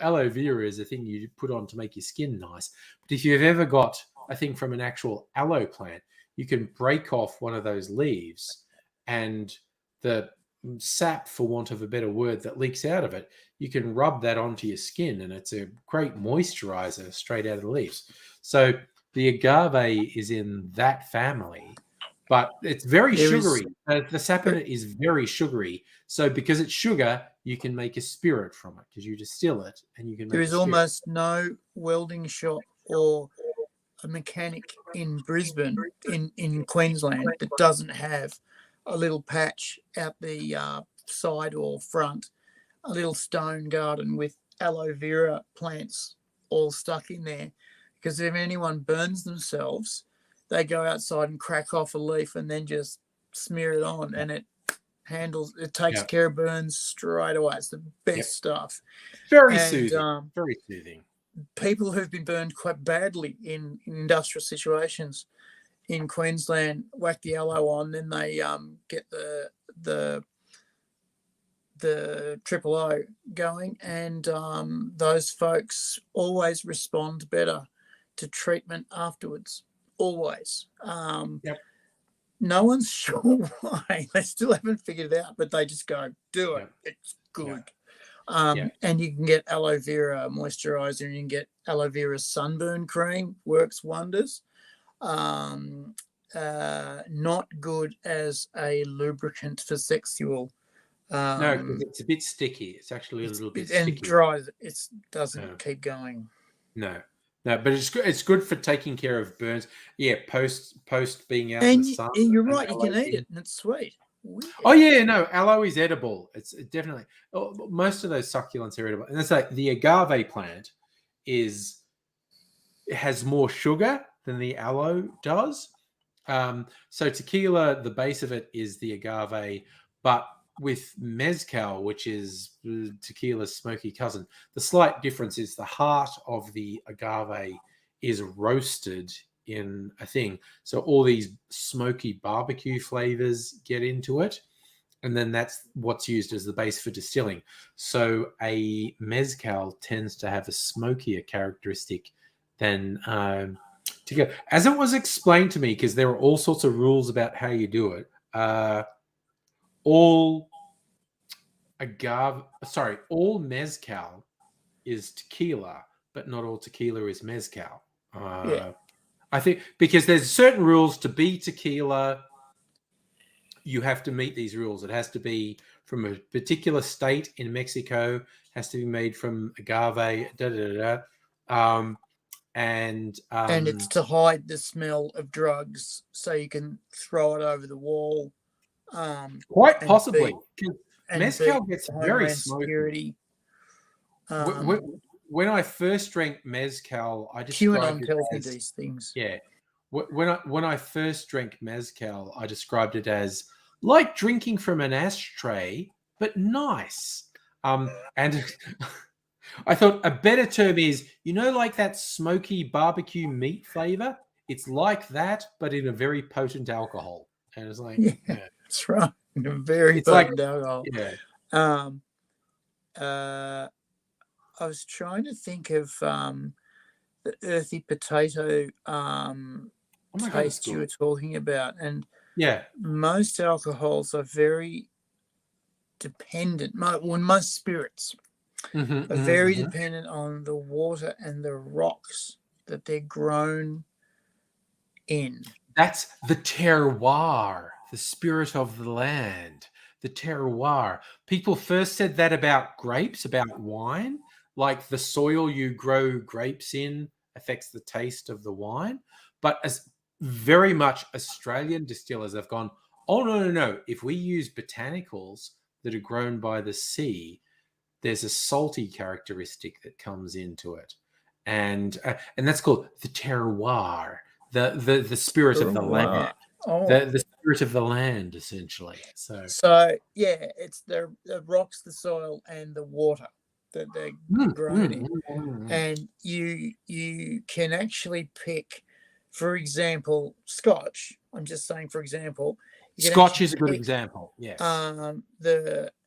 Speaker 1: aloe vera is a thing you put on to make your skin nice. But if you've ever got a thing from an actual aloe plant, you can break off one of those leaves, and the sap, for want of a better word, that leaks out of it, you can rub that onto your skin, and it's a great moisturizer straight out of the leaves. So the agave is in that family, but it's very sugary. The sap in it is very sugary. So because it's sugar, you can make a spirit from it because you distill it and you can make
Speaker 2: There is almost no welding shop or a mechanic in Brisbane, in Queensland, that doesn't have a little patch out the side or front, a little stone garden with aloe vera plants all stuck in there. Because if anyone burns themselves, they go outside and crack off a leaf and then just smear it on, and it handles. It takes
Speaker 1: Yeah.
Speaker 2: care of burns straight away. It's the best stuff.
Speaker 1: Very
Speaker 2: And
Speaker 1: soothing. Very soothing.
Speaker 2: people who've been burned quite badly in industrial situations in Queensland whack the aloe on, then they get the triple O going, and those folks always respond better to treatment afterwards. Always. No one's sure why. They still haven't figured it out, but they just go, do it. It's good. And you can get aloe vera moisturizer, and you can get aloe vera sunburn cream. Works wonders. Not good as a lubricant for sexual.
Speaker 1: No, because it's a bit sticky. It's actually a little bit sticky.
Speaker 2: And dries. It doesn't keep going.
Speaker 1: No, but it's good for taking care of burns. Yeah, post being out in the sun.
Speaker 2: And you're right. You can eat it, and it's sweet. Weird.
Speaker 1: Oh yeah, no, aloe is edible. It's definitely most of those succulents are edible, and it's like the agave plant has more sugar than the aloe does. So tequila, the base of it is the agave, but with mezcal, which is tequila's smoky cousin, the slight difference is the heart of the agave is roasted in a thing. So all these smoky barbecue flavors get into it. And then that's what's used as the base for distilling. So a mezcal tends to have a smokier characteristic than tequila. As it was explained to me, because there are all sorts of rules about how you do it, all mezcal is tequila, but not all tequila is mezcal. I think because there's certain rules to be tequila, you have to meet these rules. It has to be from a particular state in Mexico, has to be made from agave, and
Speaker 2: it's to hide the smell of drugs, so you can throw it over the wall.
Speaker 1: Quite possibly. Mezcal gets very smoky. When I first drank mezcal, I described it as
Speaker 2: these things.
Speaker 1: Yeah. When I first drank mezcal, I described it as like drinking from an ashtray, but nice. And I thought a better term is, like that smoky barbecue meat flavor. It's like that, but in a very potent alcohol. And it's like,
Speaker 2: that's right. Very potent alcohol.
Speaker 1: Yeah.
Speaker 2: I was trying to think of the earthy potato taste you were talking about, and most alcohols are very dependent. Most spirits are very dependent on the water and the rocks that they're grown in.
Speaker 1: That's the terroir, the spirit of the land, the terroir. People first said that about grapes, about wine. Like the soil you grow grapes in affects the taste of the wine. But as very much Australian distillers have gone, oh, no. If we use botanicals that are grown by the sea, there's a salty characteristic that comes into it. And that's called the terroir, the spirit of the land. The spirit of the land, essentially. So
Speaker 2: it's the rocks, the soil, and the water that they're grown in. And you can actually pick, for example, Scotch. I'm just saying, for example,
Speaker 1: Scotch is a good example. Yes.
Speaker 2: And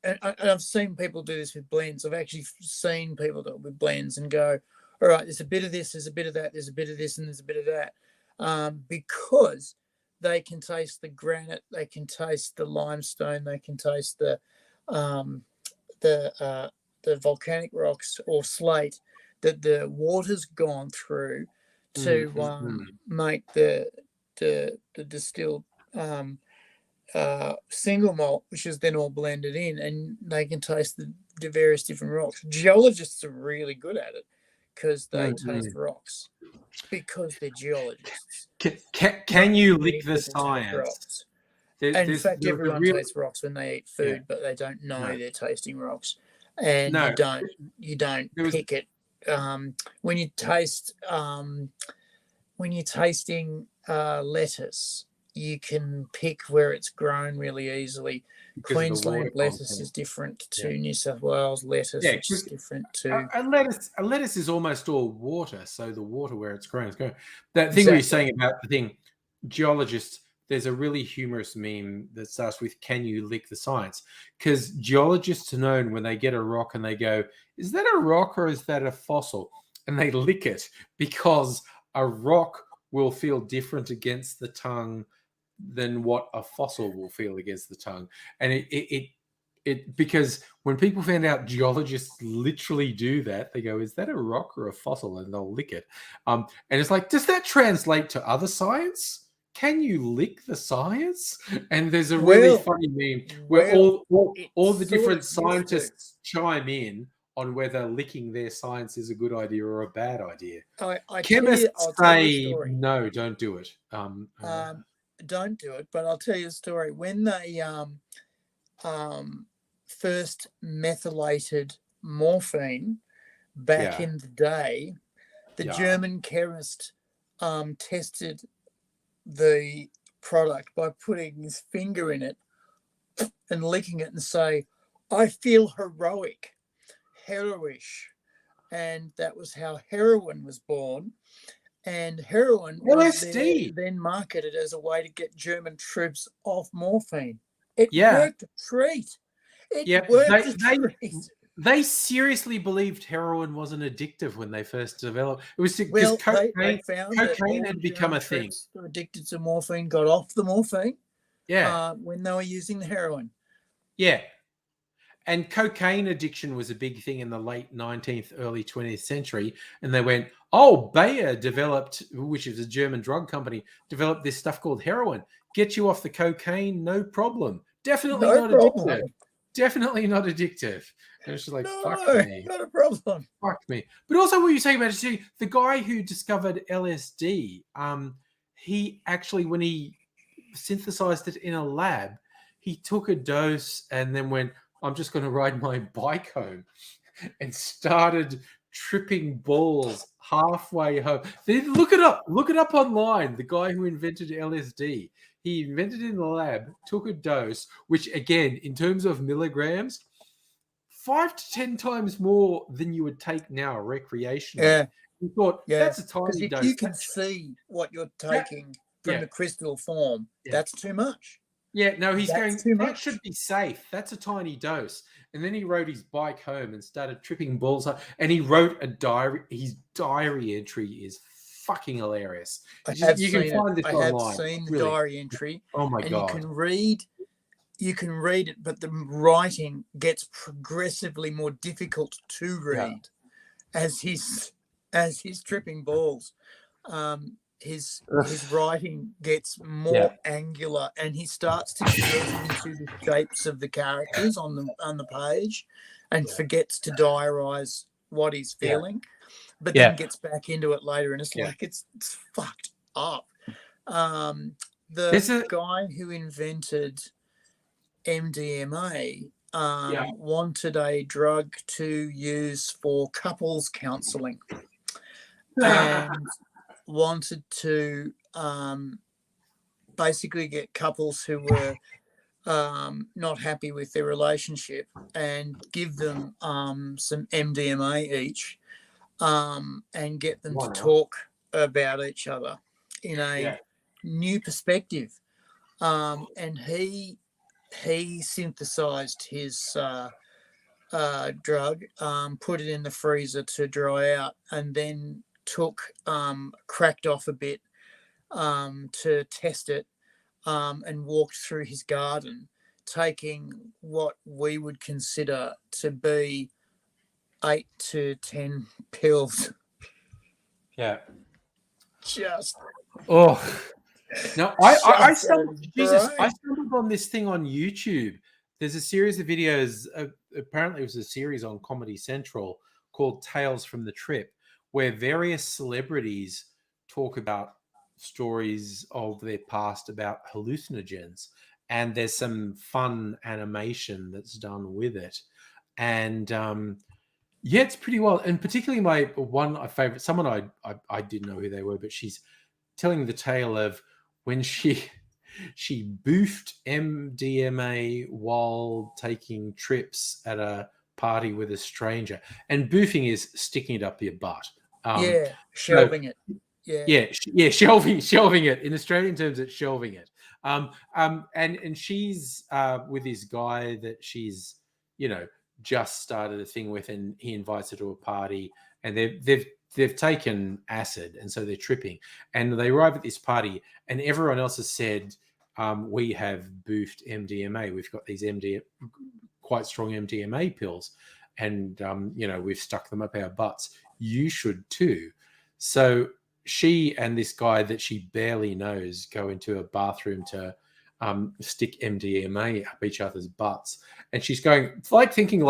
Speaker 2: I've seen people do this with blends. I've actually seen people do it with blends and go, all right, there's a bit of this, there's a bit of that, there's a bit of this, and there's a bit of that, because they can taste the granite, they can taste the limestone, they can taste the volcanic rocks or slate that the water's gone through to make the distilled single malt, which is then all blended in, and they can taste the various different rocks. Geologists are really good at it because they taste rocks because they're geologists.
Speaker 1: Can you lick the science?
Speaker 2: In fact, everyone tastes rocks when they eat food, but they don't know they're tasting rocks. And you don't pick it when you taste when you're tasting lettuce you can pick where it's grown really easily.
Speaker 1: Because of the water
Speaker 2: Queensland lettuce
Speaker 1: content.
Speaker 2: is different to New South Wales lettuce, which is different to
Speaker 1: a lettuce is almost all water, so the water where it's grown is going. That thing we were saying about the thing, geologists. There's a really humorous meme that starts with "Can you lick the science?" Because geologists are known when they get a rock and they go, "Is that a rock or is that a fossil?" And they lick it because a rock will feel different against the tongue than what a fossil will feel against the tongue. And it because when people find out geologists literally do that, they go, "Is that a rock or a fossil?" And they'll lick it. And it's like, does that translate to other science? Can you lick the science? And there's a really funny meme where all the different scientists chime in on whether licking their science is a good idea or a bad idea. Chemists say, no, don't do it.
Speaker 2: Don't do it, but I'll tell you a story. When they first methylated morphine back in the day, the German chemist tested the product by putting his finger in it and licking it and say, "I feel heroic, heroish." And that was how heroin was born. And heroin was then marketed as a way to get German troops off morphine. It worked a treat. It worked a treat.
Speaker 1: They seriously believed heroin wasn't addictive when they first developed. It was because
Speaker 2: they found
Speaker 1: cocaine had become a thing.
Speaker 2: Addicted to morphine got off the morphine.
Speaker 1: Yeah.
Speaker 2: When they were using the heroin.
Speaker 1: Yeah. And cocaine addiction was a big thing in the late 19th, early 20th century. And they went, Bayer developed, which is a German drug company, developed this stuff called heroin. Get you off the cocaine, no problem. Definitely not addictive. Definitely not addictive. And it's just like, fuck me.
Speaker 2: Not a problem.
Speaker 1: Fuck me. But also what you're saying about it, the guy who discovered LSD, he actually, when he synthesized it in a lab, he took a dose and then went, I'm just going to ride my bike home, and started tripping balls halfway home. Look it up. Look it up online. The guy who invented LSD, he invented it in the lab, took a dose, which again, in terms of milligrams, 5 to 10 times more than you would take now recreationally.
Speaker 2: Yeah.
Speaker 1: He thought, that's a tiny dose.
Speaker 2: If you can see what you're taking from the crystal form, that's too much.
Speaker 1: Yeah, no, he's going, that should be safe. That's a tiny dose. And then he rode his bike home and started tripping balls up. And he wrote a diary. His diary entry is fucking hilarious. You can find this online.
Speaker 2: I have seen the diary entry.
Speaker 1: Oh my God.
Speaker 2: You can read it, but the writing gets progressively more difficult to read as he's tripping balls. His writing gets more angular, and he starts to get into the shapes of the characters on the page, and forgets to diarize what he's feeling, but then gets back into it later, and it's like it's fucked up. The guy who invented MDMA wanted a drug to use for couples counseling, and wanted to basically get couples who were not happy with their relationship and give them some MDMA each, and get them to talk about each other in a new perspective. And he synthesized his drug, put it in the freezer to dry out, and then cracked off a bit to test it, and walked through his garden, taking what we would consider to be 8 to 10 pills.
Speaker 1: Yeah.
Speaker 2: Just.
Speaker 1: Oh. No, I stumbled on this thing on YouTube. There's a series of videos. Apparently, it was a series on Comedy Central called Tales from the Trip, where various celebrities talk about stories of their past about hallucinogens. And there's some fun animation that's done with it. And it's pretty well. And particularly my favorite, someone I didn't know who they were, but she's telling the tale of when she she boofed MDMA while taking trips at a party with a stranger. And boofing is sticking it up your butt.
Speaker 2: Shelving it.
Speaker 1: Yeah, shelving it. In Australian terms, it's shelving it. And she's with this guy that she's, just started a thing with, and he invites her to a party, and they've taken acid, and so they're tripping, and they arrive at this party, and everyone else has said, we have boofed MDMA. We've got these quite strong MDMA pills, and we've stuck them up our butts. You should too. So she and this guy that she barely knows go into a bathroom to stick MDMA up each other's butts. And she's going, thinking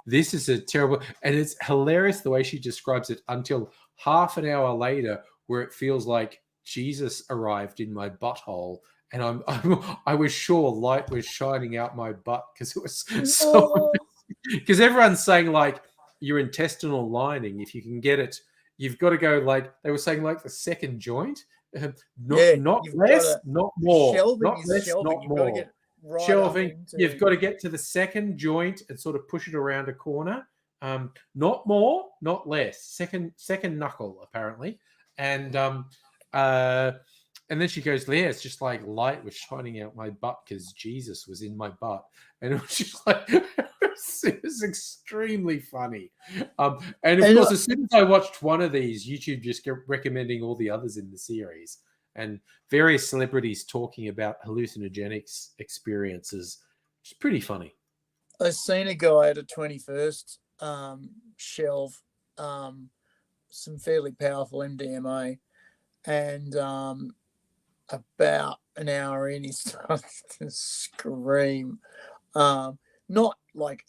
Speaker 1: this is a terrible, and it's hilarious the way she describes it until half an hour later, where it feels like Jesus arrived in my butthole. And I was sure light was shining out my butt, because it was so, because everyone's saying your intestinal lining, if you can get it, you've got to go they were saying the second joint, not less, not more, not less, not more. Shelving, you've got to get to the second joint and sort of push it around a corner. Not more, not less. Second knuckle, apparently. And then she goes, yeah, it's just like light was shining out my butt because Jesus was in my butt. And it was just it was extremely funny. And of course, as soon as I watched one of these, YouTube just kept recommending all the others in the series, and various celebrities talking about hallucinogenics experiences. It's pretty funny.
Speaker 2: I've seen a guy at a 21st shelve some fairly powerful MDMA, and about an hour in, he started to scream. Not but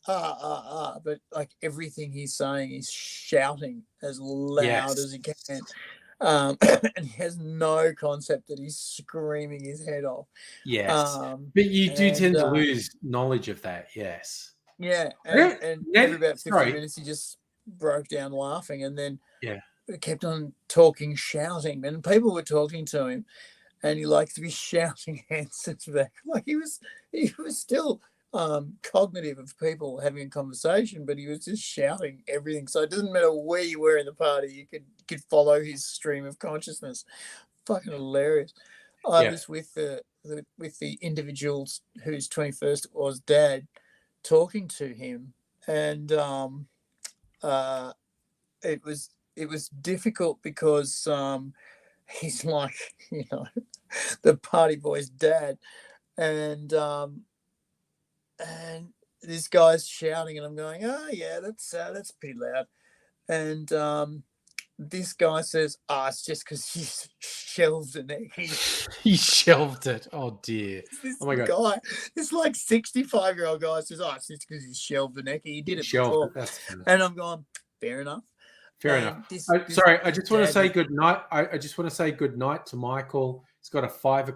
Speaker 2: everything he's saying, he's shouting as loud as he can. And he has no concept that he's screaming his head off.
Speaker 1: Yes. But you do tend to lose knowledge of that, yes.
Speaker 2: Yeah. And every about 50 minutes, he just broke down laughing, and then kept on talking, shouting. And people were talking to him, and he liked to be shouting answers back. He was still cognitive of people having a conversation, but he was just shouting everything. So it doesn't matter where you were in the party, you could follow his stream of consciousness. Fucking hilarious. I was with the individuals whose 21st was dad, talking to him, and it was difficult because he's the party boy's dad, and this guy's shouting, and I'm going, oh yeah, that's pretty loud. And this guy says, it's just because he's shelved it.
Speaker 3: He shelved it. Oh dear.
Speaker 2: Oh my god. This 65-year-old guy says, it's just because he's shelved the neck. He did it before. And I'm going, fair enough.
Speaker 1: Fair enough. Sorry, I just want to say good night. I just want to say good night to Michael. He's got a 5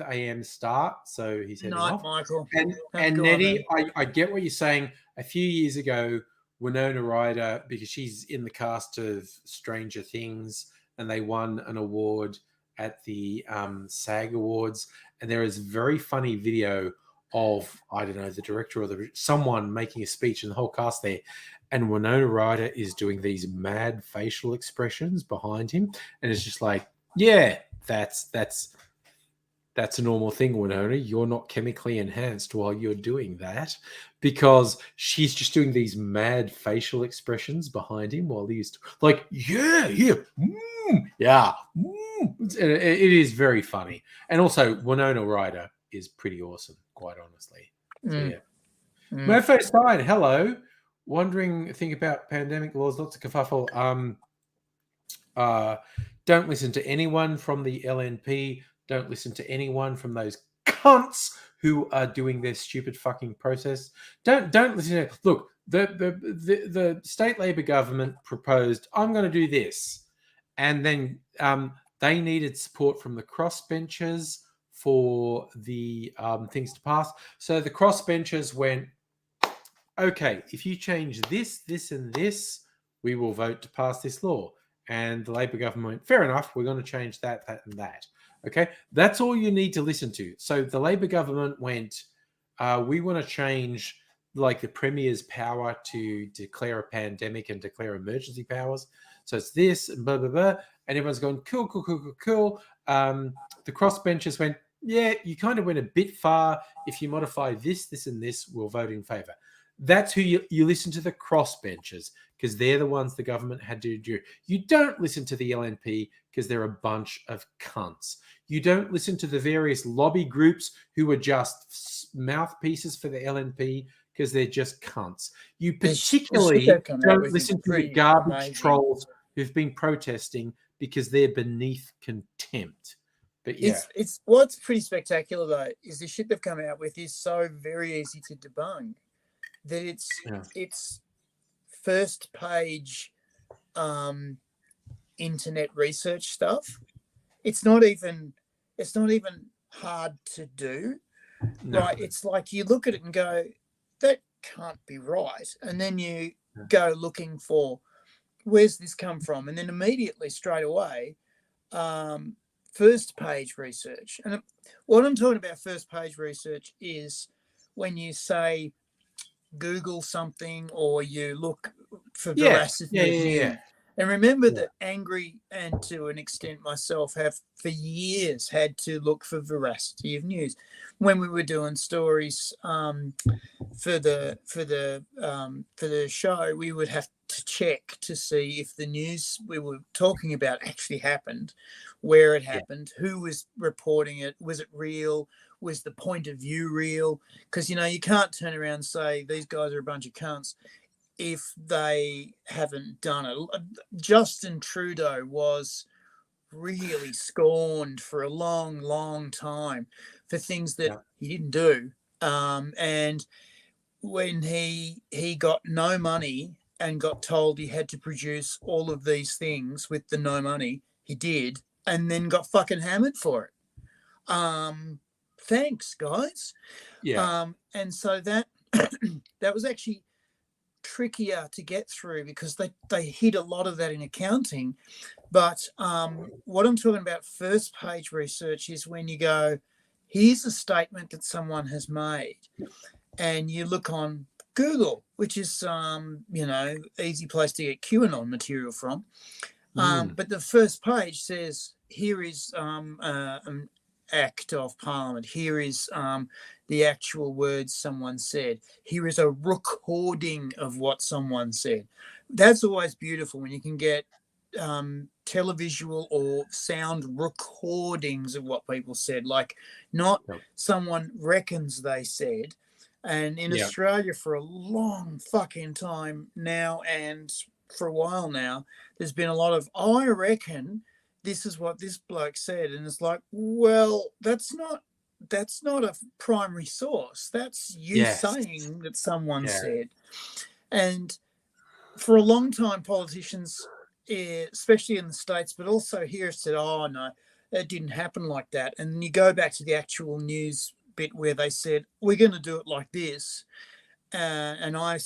Speaker 1: a.m. start, so he's heading off.
Speaker 2: Michael.
Speaker 1: And Nettie, I get what you're saying. A few years ago, Winona Ryder, because she's in the cast of Stranger Things, and they won an award at the SAG Awards, and there is a very funny video of, I don't know, the director or someone making a speech, and the whole cast there, and Winona Ryder is doing these mad facial expressions behind him, and it's just that's a normal thing, Winona. You're not chemically enhanced while you're doing that, because she's just doing these mad facial expressions behind him while he's It is very funny. And also, Winona Ryder is pretty awesome, quite honestly. So, Mofo Stein, hello. Wondering, think about pandemic laws, lots of kerfuffle. Don't listen to anyone from the LNP. Don't listen to anyone from those cunts who are doing their stupid fucking process. Don't listen to. Look, the state Labor government proposed, I'm going to do this, and then they needed support from the crossbenchers for the things to pass. So the crossbenchers went, okay, if you change this, this, and this, we will vote to pass this law. And the Labor government went, fair enough, we're going to change that, that, and that. Okay, that's all you need to listen to. So the Labor government went, we want to change like the Premier's power to declare a pandemic and declare emergency powers. So it's this and blah, blah, blah. And everyone's going, cool, cool, cool, cool, cool. The crossbenchers went, yeah, you kind of went a bit far. If you modify this, this, and this, we'll vote in favor. That's who you listen to, the crossbenchers, because they're the ones the government had to do. You don't listen to the LNP because they're a bunch of cunts. You don't listen to the various lobby groups who are just mouthpieces for the LNP because they're just cunts. You particularly don't listen to the garbage trolls who've been protesting because they're beneath contempt. But yeah,
Speaker 2: it's what's pretty spectacular though is the shit they've come out with is so very easy to debunk that it's first page internet research stuff. It's not even hard to do. No. Right? It's like you look at it and go, that can't be right, and then you go looking for where's this come from, and then immediately straight away. First page research. And what I'm talking about first page research is when you say Google something or you look for veracity of news. And remember that Angry and to an extent myself have for years had to look for veracity of news. When we were doing stories for the show, we would have to check to see if the news we were talking about actually happened, where it happened, who was reporting it, was it real, was the point of view real? Because, you know, you can't turn around and say these guys are a bunch of cunts if they haven't done it. Justin Trudeau was really scorned for a long, long time for things that he didn't do. And when he got no money and got told he had to produce all of these things with the no money, he did, and then got fucking hammered for it. Thanks, guys. And so that that was actually trickier to get through because they hid a lot of that in accounting. But what I'm talking about first page research is when you go, here's a statement that someone has made, and you look on Google, which is easy place to get QAnon material from. But the first page says, here is an act of Parliament. Here is the actual words someone said. Here is a recording of what someone said. That's always beautiful when you can get televisual or sound recordings of what people said, like not someone reckons they said. And in Australia for a long fucking time now, and for a while now, there's been a lot of, I reckon this is what this bloke said. And it's like, well, that's not a primary source. That's you saying that someone said. And for a long time, politicians, especially in the States, but also here, said, oh, no, that didn't happen like that. And you go back to the actual news bit where they said, we're going to do it like this. And I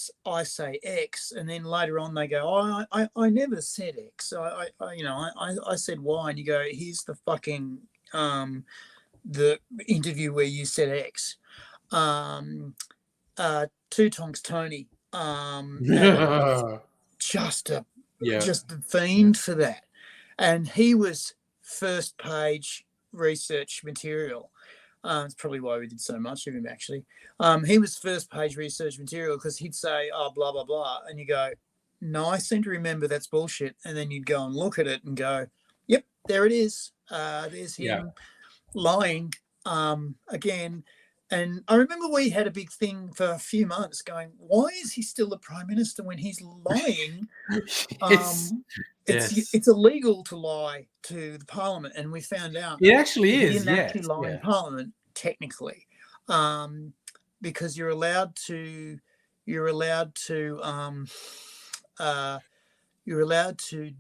Speaker 2: say X, and then later on they go, oh, I never said X. I said Y, and you go, here's the fucking the interview where you said X. Two Tonks Tony, just a fiend for that, and he was first page research material. It's probably why we did so much of him, actually. He was first page research material because he'd say, oh, blah, blah, blah. And you go, no, I seem to remember that's bullshit. And then you'd go and look at it and go, yep, there it is. There's him lying again. And I remember we had a big thing for a few months going, why is he still the Prime Minister when he's lying? It's illegal to lie to the Parliament, and we found out
Speaker 1: it actually
Speaker 2: he
Speaker 1: is.
Speaker 2: didn't actually lie in Parliament technically, because you're allowed to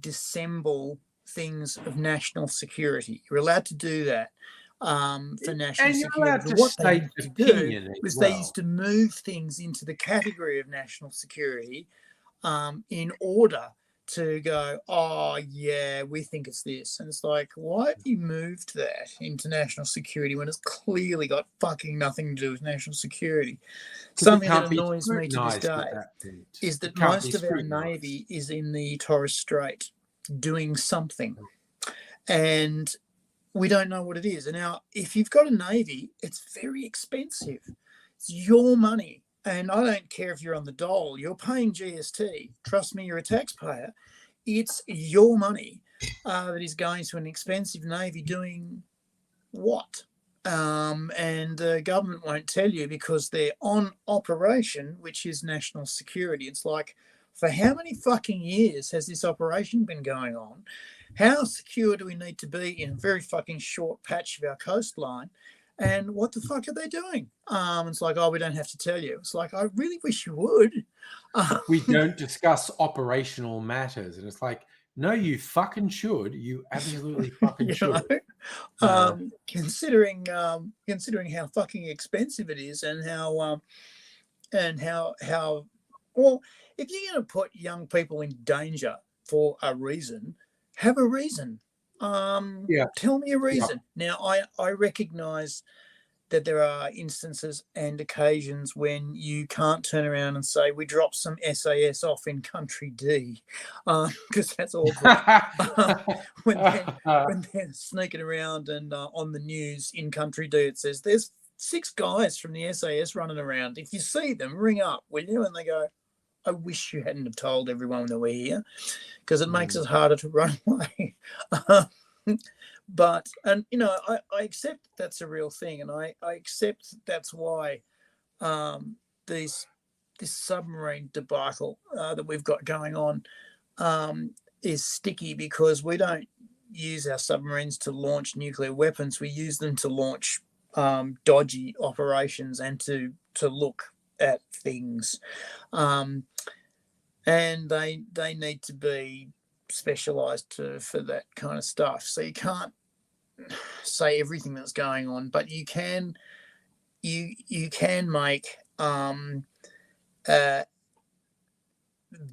Speaker 2: dissemble things of national security. You're allowed to do that. For national security. What they used to do was they used to move things into the category of national security in order to go, oh, yeah, we think it's this. And it's like, why have you moved that into national security when it's clearly got fucking nothing to do with national security? Something that annoys me to this day is that most of our Navy is in the Torres Strait doing something. And we don't know what it is. And now, if you've got a Navy, it's very expensive. It's your money. And I don't care if you're on the dole. You're paying GST. Trust me, you're a taxpayer. It's your money that is going to an expensive Navy doing what? And the government won't tell you because they're on operation, which is national security. It's like, for how many fucking years has this operation been going on? How secure do we need to be in a very fucking short patch of our coastline? And what the fuck are they doing? It's like, oh, we don't have to tell you. It's like, I really wish you would.
Speaker 3: We don't discuss operational matters. And it's like, no, you fucking should. You absolutely fucking should.
Speaker 2: Considering how fucking expensive it is and how well, if you're going to put young people in danger for a reason, have a reason. Tell me a reason. Now, I recognize that there are instances and occasions when you can't turn around and say, we dropped some SAS off in country D, because that's awkward. when they're sneaking around and on the news in country D, it says, there's 6 guys from the SAS running around. If you see them, ring up, will you? And they go, I wish you hadn't have told everyone that we're here, because it makes it harder to run away. But, and, you know, I accept that's a real thing. And I accept that's why this submarine debacle that we've got going on is sticky, because we don't use our submarines to launch nuclear weapons. We use them to launch dodgy operations and to look at things. And they need to be specialized for that kind of stuff. So you can't say everything that's going on, but you can make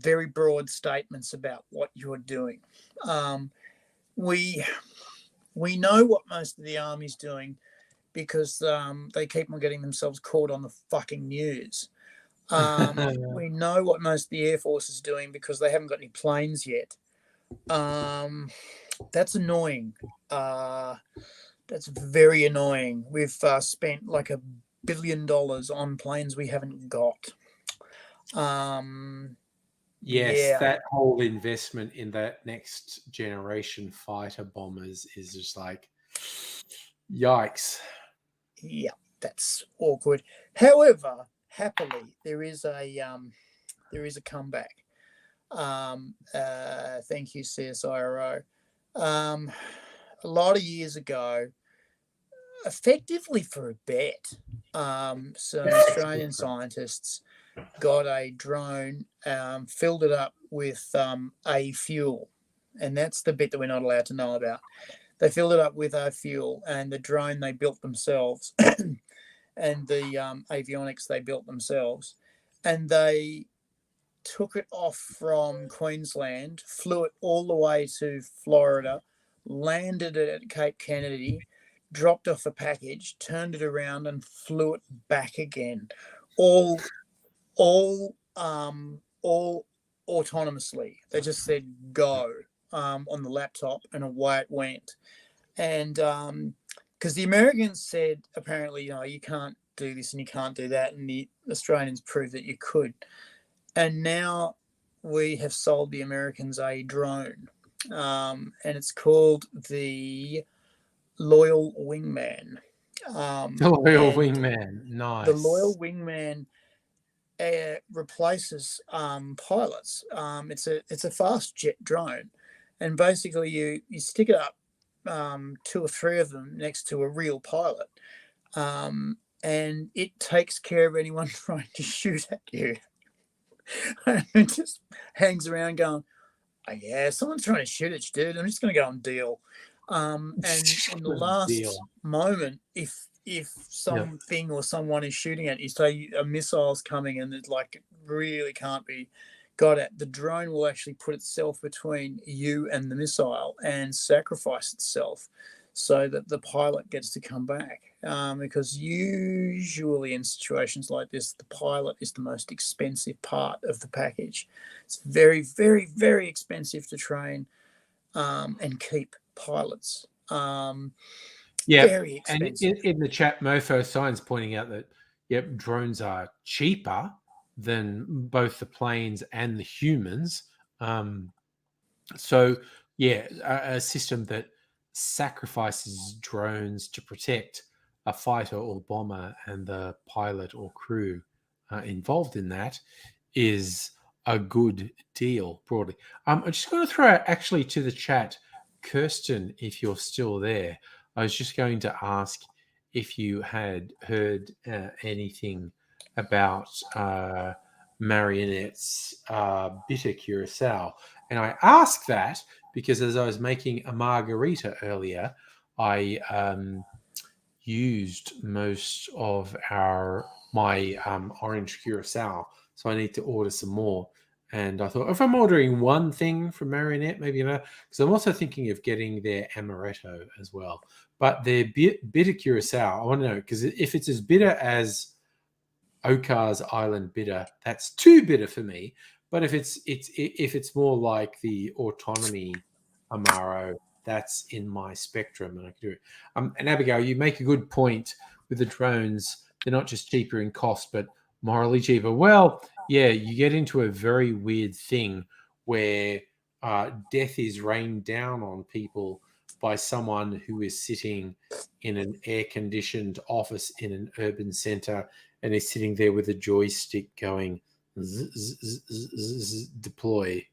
Speaker 2: very broad statements about what you're doing. We know what most of the Army's doing because they keep on getting themselves caught on the fucking news. We know what most of the Air Force is doing because they haven't got any planes yet. That's annoying. That's very annoying. We've spent like $1 billion on planes we haven't got.
Speaker 3: Yes, that whole investment in that next generation fighter bombers is just like, yikes.
Speaker 2: Yeah, that's awkward. However, happily, there is a comeback. Thank you, CSIRO. A lot of years ago, effectively for a bet, some Australian scientists got a drone, filled it up with a fuel, and that's the bit that we're not allowed to know about. They filled it up with a fuel, and the drone they built themselves, and the avionics they built themselves, and they took it off from Queensland, flew it all the way to Florida, landed it at Cape Kennedy, dropped off a package, turned it around, and flew it back again, all autonomously. They just said go on the laptop, and away it went. And because the Americans said apparently, you can't do this and you can't do that, and the Australians proved that you could. And now we have sold the Americans a drone, and it's called the Loyal Wingman.
Speaker 3: The Loyal Wingman, nice.
Speaker 2: The Loyal Wingman replaces pilots. It's a fast jet drone, and basically you stick it up, 2 or 3 of them next to a real pilot, and it takes care of anyone trying to shoot at you. It just hangs around going, oh, yeah, someone's trying to shoot at you, dude. I'm just going to go and deal. And in the last moment, if something or someone is shooting at you, say a missile's coming and it really can't be got at, the drone will actually put itself between you and the missile and sacrifice itself so that the pilot gets to come back. Because usually in situations like this, the pilot is the most expensive part of the package. It's very, very, very expensive to train and keep pilots. Very expensive.
Speaker 3: And in the chat, Mofo Science pointing out that, yep, drones are cheaper than both the planes and the humans. So, yeah, a system that sacrifices drones to protect a fighter or bomber and the pilot or crew involved in that is a good deal broadly. I'm just going to throw out actually to the chat, Kirsten, if you're still there. I was just going to ask if you had heard anything about Marionette's bitter curacao. And I ask that because as I was making a margarita earlier, I used most of my orange curacao. So I need to order some more. And I thought, if I'm ordering one thing from Marionette, maybe another, because I'm also thinking of getting their amaretto as well. But their bitter curacao, I want to know, because if it's as bitter as Okar's Island Bitter, that's too bitter for me. But if it's more like the Autonomy Amaro, that's in my spectrum, and I can do it. And Abigail, you make a good point with the drones. They're not just cheaper in cost, but morally cheaper. Well, yeah, you get into a very weird thing where death is rained down on people by someone who is sitting in an air-conditioned office in an urban center and is sitting there with a joystick going deploy.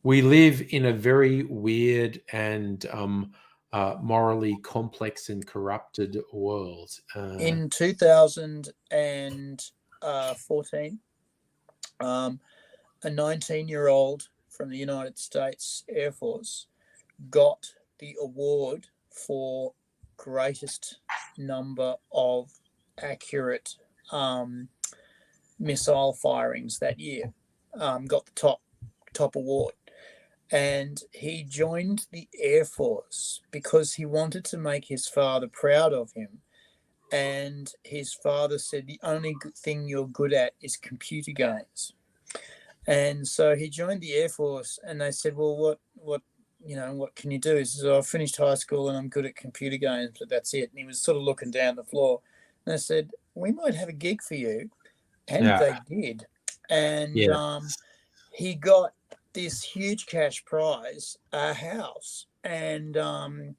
Speaker 3: We live in a very weird and morally complex and corrupted world.
Speaker 2: In 2014, a 19-year-old from the United States Air Force got the award for greatest number of accurate missile firings that year. Got the top award. And he joined the Air Force because he wanted to make his father proud of him. And his father said, the only good thing you're good at is computer games. And so he joined the Air Force, and they said, well, what can you do? He says, I finished high school and I'm good at computer games, but that's it. And he was sort of looking down the floor. And I said, we might have a gig for you. And they did. And he got this huge cash prize, a house, and a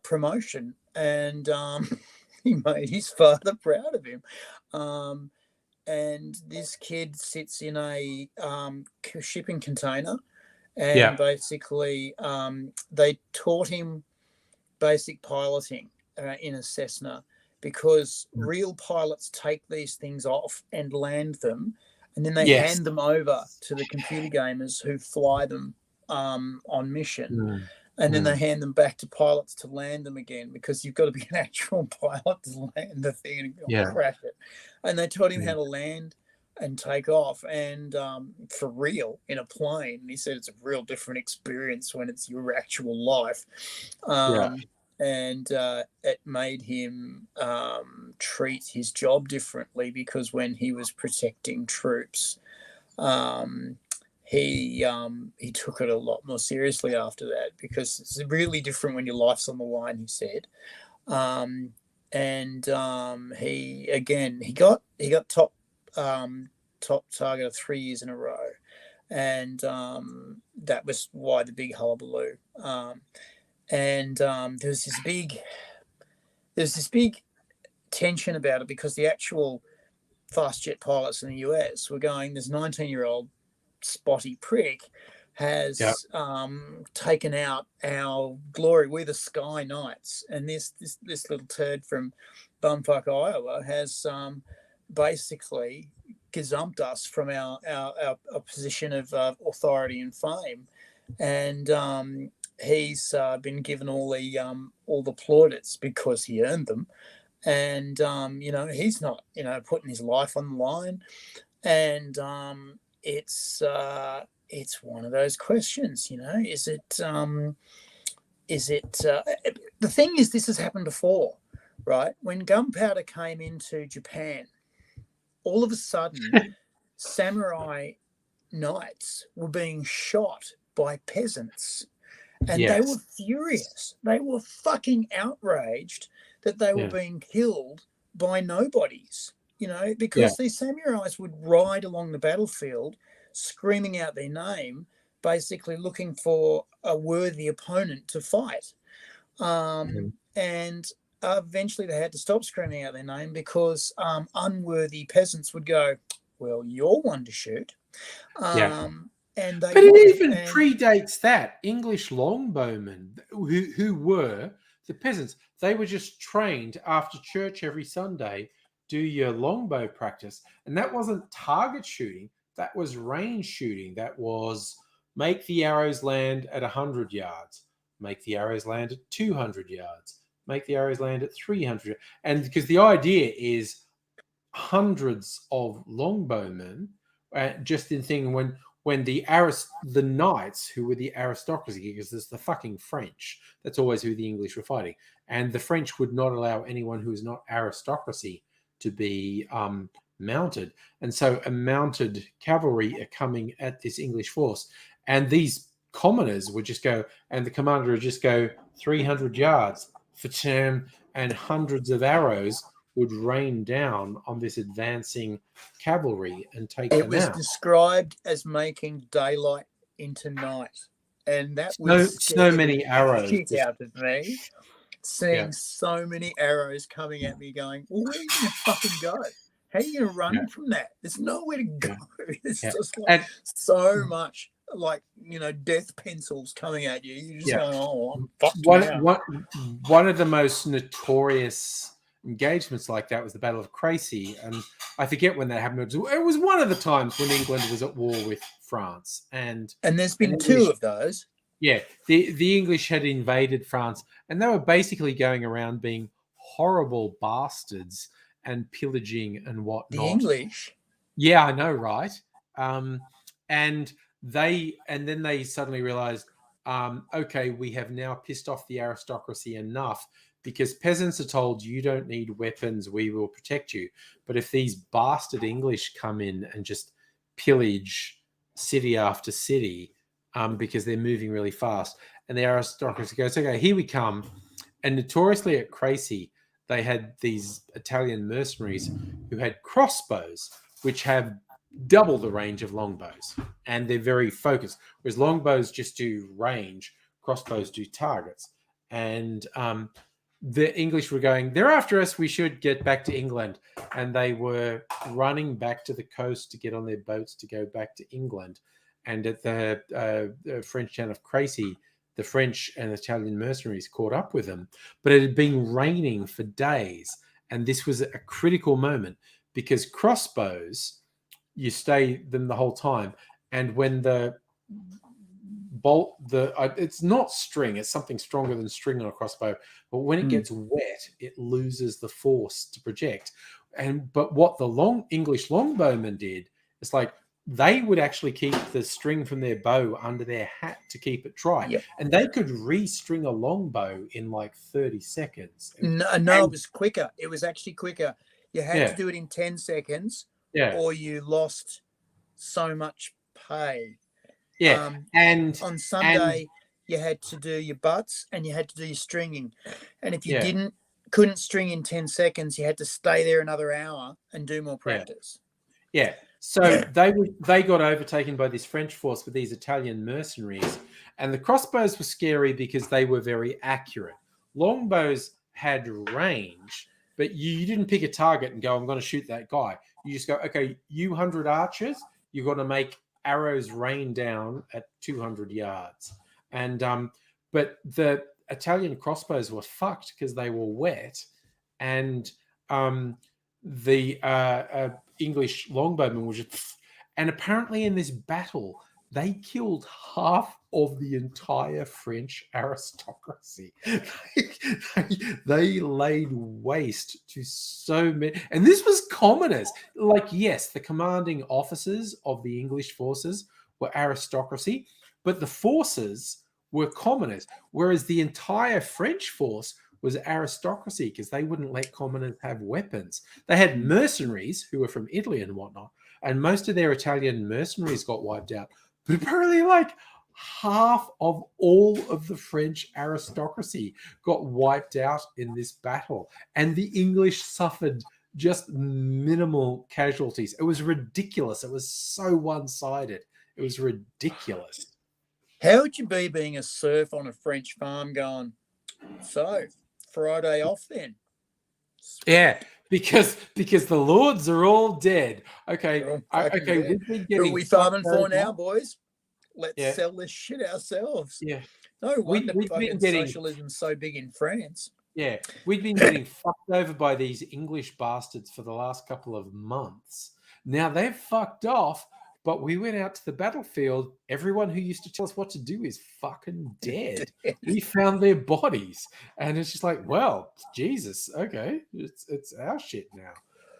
Speaker 2: promotion, and he made his father proud of him. And this kid sits in a shipping container, and basically they taught him basic piloting in a Cessna, because real pilots take these things off and land them, and then they hand them over to the computer gamers who fly them on mission. And then they hand them back to pilots to land them again, because you've got to be an actual pilot to land the thing and crash it. And they taught him how to land and take off, and for real in a plane. And he said it's a real different experience when it's your actual life. And it made him treat his job differently, because when he was protecting troops, he took it a lot more seriously after that, because it's really different when your life's on the line, he said. He got top target of 3 years in a row, and that was why the big hullabaloo. There was this big tension about it, because the actual fast jet pilots in the US were going, this 19-year-old spotty prick has taken out our glory. We're the Sky Knights, and this little turd from bumfuck Iowa has basically gazumped us from our position of authority and fame, and he's been given all the plaudits because he earned them, and he's not putting his life on the line, and it's one of those questions. Is it the thing is, this has happened before, right? When gunpowder came into Japan, all of a sudden samurai knights were being shot by peasants, and
Speaker 3: Yes.
Speaker 2: they were furious. They were fucking outraged that they were being killed by nobodies, because these samurais would ride along the battlefield screaming out their name, basically looking for a worthy opponent to fight. And eventually they had to stop screaming out their name because unworthy peasants would go, well, you're one to shoot. And they
Speaker 3: but it even predates that. English longbowmen, who were the peasants, they were just trained after church every Sunday, do your longbow practice. And that wasn't target shooting. That was range shooting. That was make the arrows land at 100 yards, make the arrows land at 200 yards, make the arrows land at 300. And because the idea is hundreds of longbowmen, just in thing when the knights, who were the aristocracy, because there's the fucking French, that's always who the English were fighting, and the French would not allow anyone who is not aristocracy to be mounted, and so a mounted cavalry are coming at this English force, and these commoners would just go, and the commander would just go 300 yards for term, and hundreds of arrows would rain down on this advancing cavalry and take them out. It was
Speaker 2: described as making daylight into night, and that was
Speaker 3: so many arrows
Speaker 2: shit out of me. Seeing so many arrows coming at me, going, well, where are you going to fucking go? How are you going to run from that? There's nowhere to go. It's just like so much, like, death pencils coming at you. You just go, oh, I'm fucked now.
Speaker 3: One of the most notorious engagements like that was the Battle of Crécy, and I forget when that happened. It was one of the times when England was at war with France, and
Speaker 2: there's been two of those.
Speaker 3: Yeah, the English had invaded France, and they were basically going around being horrible bastards and pillaging and whatnot.
Speaker 2: The English?
Speaker 3: Yeah, I know, right? And then they suddenly realized, okay, we have now pissed off the aristocracy enough, because peasants are told you don't need weapons, we will protect you. But if these bastard English come in and just pillage city after city, because they're moving really fast, and the aristocracy goes, okay, here we come. And notoriously at Crécy, they had these Italian mercenaries who had crossbows, which have double the range of longbows, and they're very focused. Whereas longbows just do range, crossbows do targets. And the English were going, they're after us, we should get back to England. And they were running back to the coast to get on their boats to go back to England. And at the French town of Crécy, the French and Italian mercenaries caught up with them. But it had been raining for days. And this was a critical moment, because crossbows, you stay them the whole time. And when the bolt, it's not string, it's something stronger than string on a crossbow. But when it gets wet, it loses the force to project. But what the English longbowmen did, it's like, they would actually keep the string from their bow under their hat to keep it dry.
Speaker 2: Yep.
Speaker 3: And they could re-string a longbow in like 30 seconds.
Speaker 2: No, it was quicker. It was actually quicker. You had to do it in 10 seconds or you lost so much pay.
Speaker 3: Yeah.
Speaker 2: And on Sunday, you had to do your butts and you had to do your stringing. And if you couldn't string in 10 seconds, you had to stay there another hour and do more practice.
Speaker 3: Yeah. So they got overtaken by this French force with these Italian mercenaries, and the crossbows were scary because they were very accurate. Longbows had range, but you didn't pick a target and go, I'm going to shoot that guy. You just go, okay, you 100 archers, you've got to make arrows rain down at 200 yards. And but the Italian crossbows were fucked because they were wet, and the English longbowmen were just, and apparently in this battle they killed half of the entire French aristocracy. They laid waste to so many, and this was commoners. Like, yes, the commanding officers of the English forces were aristocracy, but the forces were commoners, whereas the entire French force was aristocracy because they wouldn't let commoners have weapons. They had mercenaries who were from Italy and whatnot, and most of their Italian mercenaries got wiped out. But apparently, like, half of all of the French aristocracy got wiped out in this battle, and the English suffered just minimal casualties. It was ridiculous. It was so one-sided. It was ridiculous.
Speaker 2: How would you be being a serf on a French farm going, so Friday off then?
Speaker 3: Yeah, because the lords are all dead. Okay, okay.
Speaker 2: Dead.
Speaker 3: We've been
Speaker 2: Who
Speaker 3: getting
Speaker 2: are we farming for
Speaker 3: over.
Speaker 2: now, boys? Let's sell this shit ourselves.
Speaker 3: Yeah.
Speaker 2: No wonder
Speaker 3: we've
Speaker 2: fucking
Speaker 3: been getting,
Speaker 2: socialism's so big in France.
Speaker 3: Yeah, we've been getting fucked over by these English bastards for the last couple of months. Now they've fucked off, but we went out to the battlefield. Everyone who used to tell us what to do is fucking dead. We found their bodies, and it's just like, well, Jesus, okay, it's our shit now.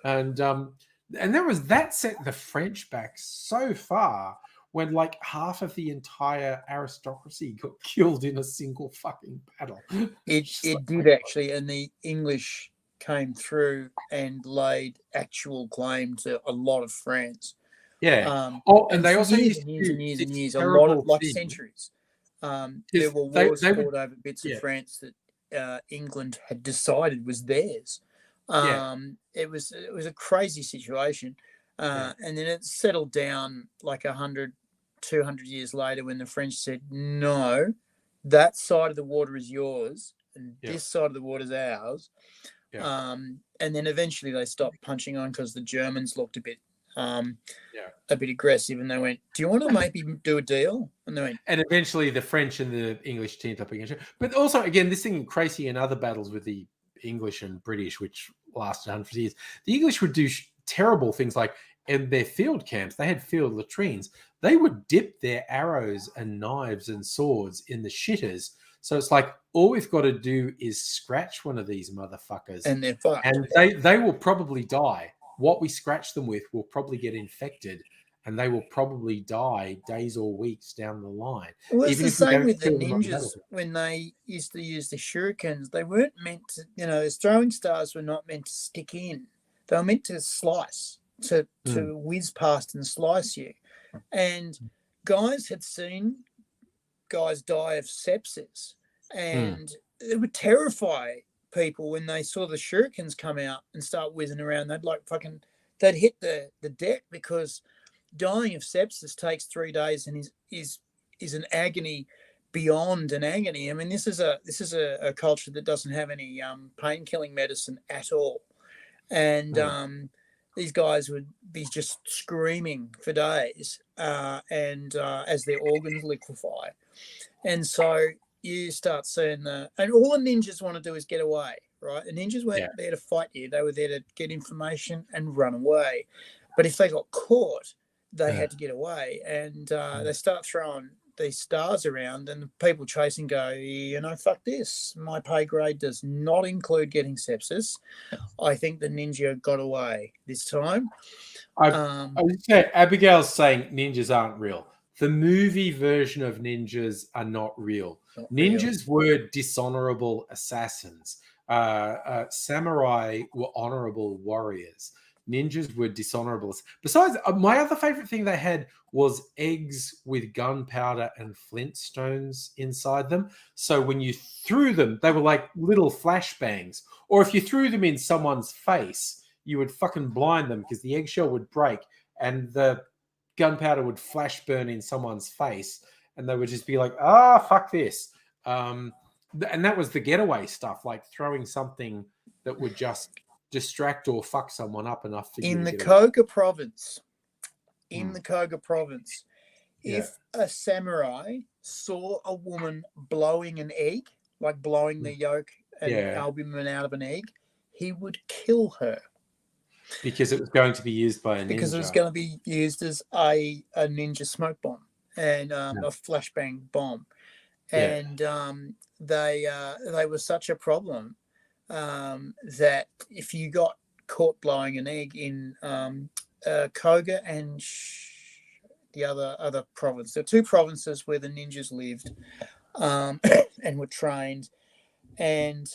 Speaker 3: And that set the French back so far when like half of the entire aristocracy got killed in a single fucking battle.
Speaker 2: It did actually, and the English came through and laid actual claim to a lot of France.
Speaker 3: Yeah.
Speaker 2: And
Speaker 3: they also
Speaker 2: years
Speaker 3: used
Speaker 2: and years
Speaker 3: to
Speaker 2: and
Speaker 3: do
Speaker 2: years,
Speaker 3: this
Speaker 2: a lot of
Speaker 3: terrible
Speaker 2: like
Speaker 3: thing.
Speaker 2: centuries. There were wars fought over bits of France that England had decided was theirs. It was a crazy situation, and then it settled down like 100, 200 years later when the French said, no, that side of the water is yours and this side of the water is ours. And then eventually they stopped punching on because the Germans looked a bit aggressive, and they went, do you want to maybe do a deal? And they went,
Speaker 3: and eventually the French and the English teamed up against it. But also, again, this thing crazy in other battles with the English and British, which lasted 100 years, the English would do terrible things like in their field camps, they had field latrines. They would dip their arrows and knives and swords in the shitters. So it's like, all we've got to do is scratch one of these motherfuckers.
Speaker 2: And they're fucked.
Speaker 3: And they will probably die. What we scratch them with will probably get infected, and they will probably die days or weeks down the line.
Speaker 2: Well, it's the same with the ninjas when they used to use the shurikens. They weren't meant to, as throwing stars were not meant to stick in. They were meant to slice, to whiz past and slice you. And guys had seen guys die of sepsis, and it would terrify people when they saw the shurikens come out and start whizzing around. They'd hit the deck, because dying of sepsis takes 3 days and is an agony beyond an agony. I mean, this is a culture that doesn't have any pain-killing medicine at all, and these guys would be just screaming for days, and as their organs liquefy. And so you start seeing and all the ninjas want to do is get away, right? The ninjas weren't there to fight you. They were there to get information and run away. But if they got caught, they had to get away. And they start throwing these stars around, and the people chasing go, fuck this. My pay grade does not include getting sepsis. I think the ninja got away this time.
Speaker 3: I would say Abigail's saying ninjas aren't real. The movie version of ninjas are not real. Ninjas were dishonorable assassins. Samurai were honorable warriors. Ninjas were dishonorable. Besides, my other favorite thing they had was eggs with gunpowder and flintstones inside them. So when you threw them, they were like little flashbangs. Or if you threw them in someone's face, you would fucking blind them because the eggshell would break and the gunpowder would flash burn in someone's face, and they would just be like, fuck this. And that was the getaway stuff, like throwing something that would just distract or fuck someone up enough for
Speaker 2: in the Koga province. If a samurai saw a woman blowing an egg, like blowing the yolk and albumin out of an egg, he would kill her.
Speaker 3: Because it was going to be used by a ninja.
Speaker 2: Because it was going to be used as a ninja smoke bomb. and a flashbang bomb, and they were such a problem that if you got caught blowing an egg in Koga and the other province, there are two provinces where the ninjas lived and were trained, and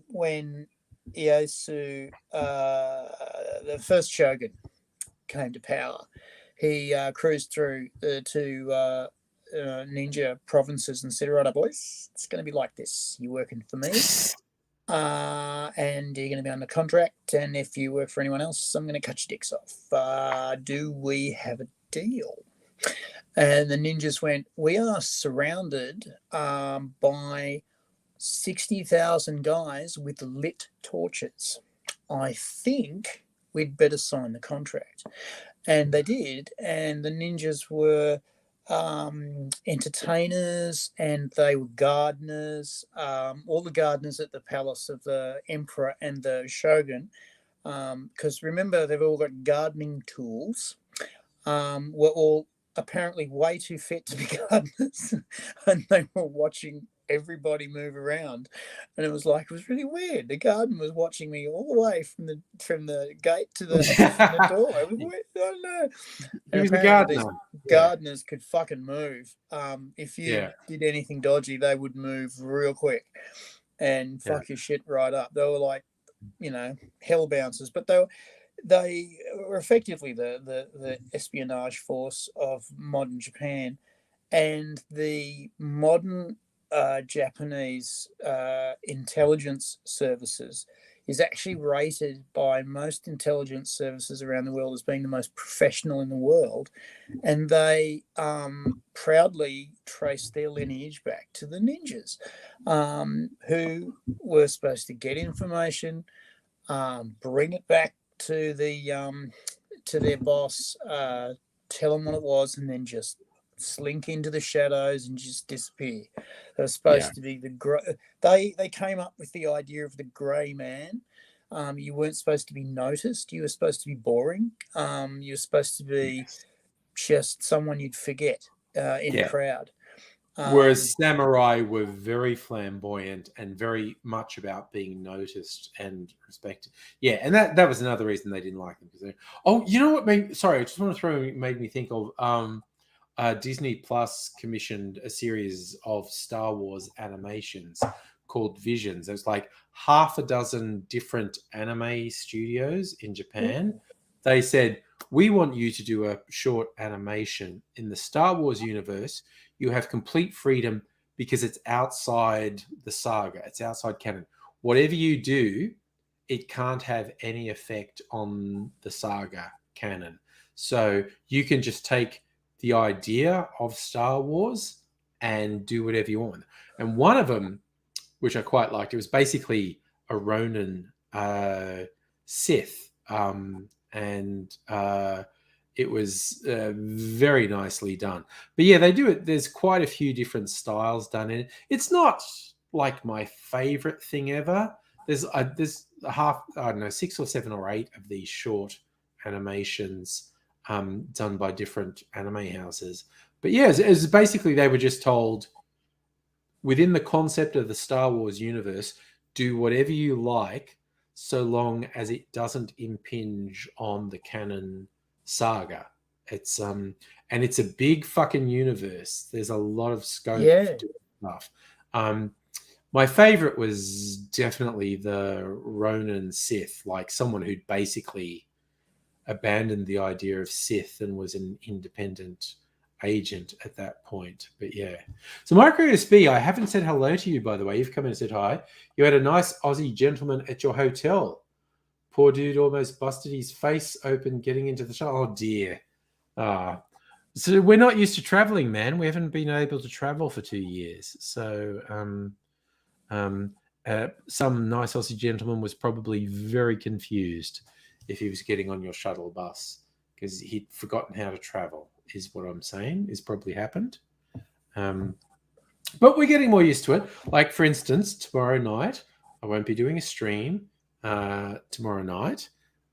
Speaker 2: when Ieyasu, the first shogun, came to power, he cruised through the two ninja provinces and said, "Right, up, boys, it's going to be like this. You're working for me, and you're going to be under contract. And if you work for anyone else, I'm going to cut your dicks off. Do we have a deal?" And the ninjas went, "We are surrounded by 60,000 guys with lit torches. I think we'd better sign the contract." And they did. And the ninjas were entertainers, and they were gardeners. All the gardeners at the palace of the emperor and the shogun, because remember, they've all got gardening tools, were all apparently way too fit to be gardeners. And they were watching everybody move around, and it was really weird. The garden was watching me all the way from the gate to the door. It was weird. I don't know.
Speaker 3: He was the gardener.
Speaker 2: These gardeners could fucking move. If you did anything dodgy, they would move real quick and fuck your shit right up. They were like, hell bouncers, but they were effectively the espionage force of modern Japan, and the modern Japanese intelligence services is actually rated by most intelligence services around the world as being the most professional in the world, and they proudly trace their lineage back to the ninjas, who were supposed to get information, bring it back to their boss, tell them what it was, and then just slink into the shadows and just disappear. They were supposed to be they came up with the idea of the grey man. You weren't supposed to be noticed. You were supposed to be boring. You were supposed to be just someone you'd forget in a crowd.
Speaker 3: Whereas samurai were very flamboyant and very much about being noticed and respected. Yeah, and that was another reason they didn't like them. Because you know what? I just want to made me think of Disney Plus commissioned a series of Star Wars animations called Visions. There's like half a dozen different anime studios in Japan. They said, "We want you to do a short animation in the Star Wars universe. You have complete freedom because it's outside the saga. It's outside canon. Whatever you do, it can't have any effect on the saga canon. So you can just take the idea of Star Wars and do whatever you want." And one of them, which I quite liked, it was basically a Ronin Sith, and it was very nicely done. But yeah, they do it. There's quite a few different styles done in it. It's not like my favorite thing ever. There's 6 or 7 or 8 of these short animations done by different anime houses. But yeah, it's basically they were just told, within the concept of the Star Wars universe, do whatever you like so long as it doesn't impinge on the canon saga. It's and it's a big fucking universe. There's a lot of scope for doing stuff. My favorite was definitely the Ronin Sith, like someone who'd basically abandoned the idea of Sith and was an independent agent at that point. But yeah. So Margarita B, I haven't said hello to you, by the way. You've come in and said hi. You had a nice Aussie gentleman at your hotel. Poor dude almost busted his face open getting into the shop. Oh dear. So we're not used to traveling, man. We haven't been able to travel for 2 years. So some nice Aussie gentleman was probably very confused if he was getting on your shuttle bus because he'd forgotten how to travel, is what I'm saying, is probably happened. But we're getting more used to it. Like, for instance, tomorrow night, I won't be doing a stream tomorrow night.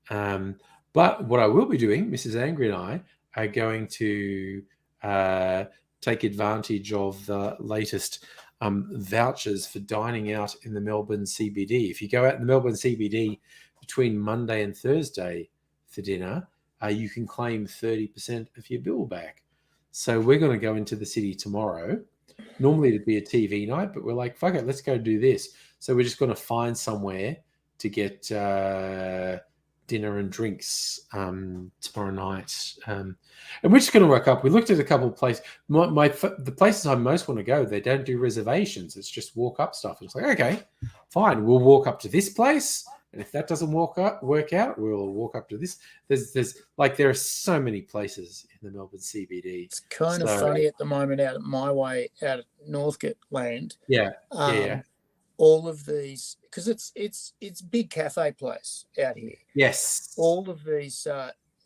Speaker 3: But what I will be doing, Mrs. Angry and I are going to take advantage of the latest vouchers for dining out in the Melbourne CBD. If you go out in the Melbourne CBD between Monday and Thursday for dinner, you can claim 30% of your bill back. So we're going to go into the city tomorrow. Normally it'd be a TV night, but we're like, fuck it, let's go do this. So we're just going to find somewhere to get dinner and drinks tomorrow night. And we're just going to work up. We looked at a couple of places. The places I most want to go, they don't do reservations. It's just walk up stuff. It's like, okay, fine. We'll walk up to this place. And if that doesn't work out, we'll walk up to this. There are so many places in the Melbourne CBD.
Speaker 2: It's kind of funny at the moment out at Northcote Land.
Speaker 3: Yeah.
Speaker 2: All of these, because it's big cafe place out here.
Speaker 3: Yes.
Speaker 2: All of these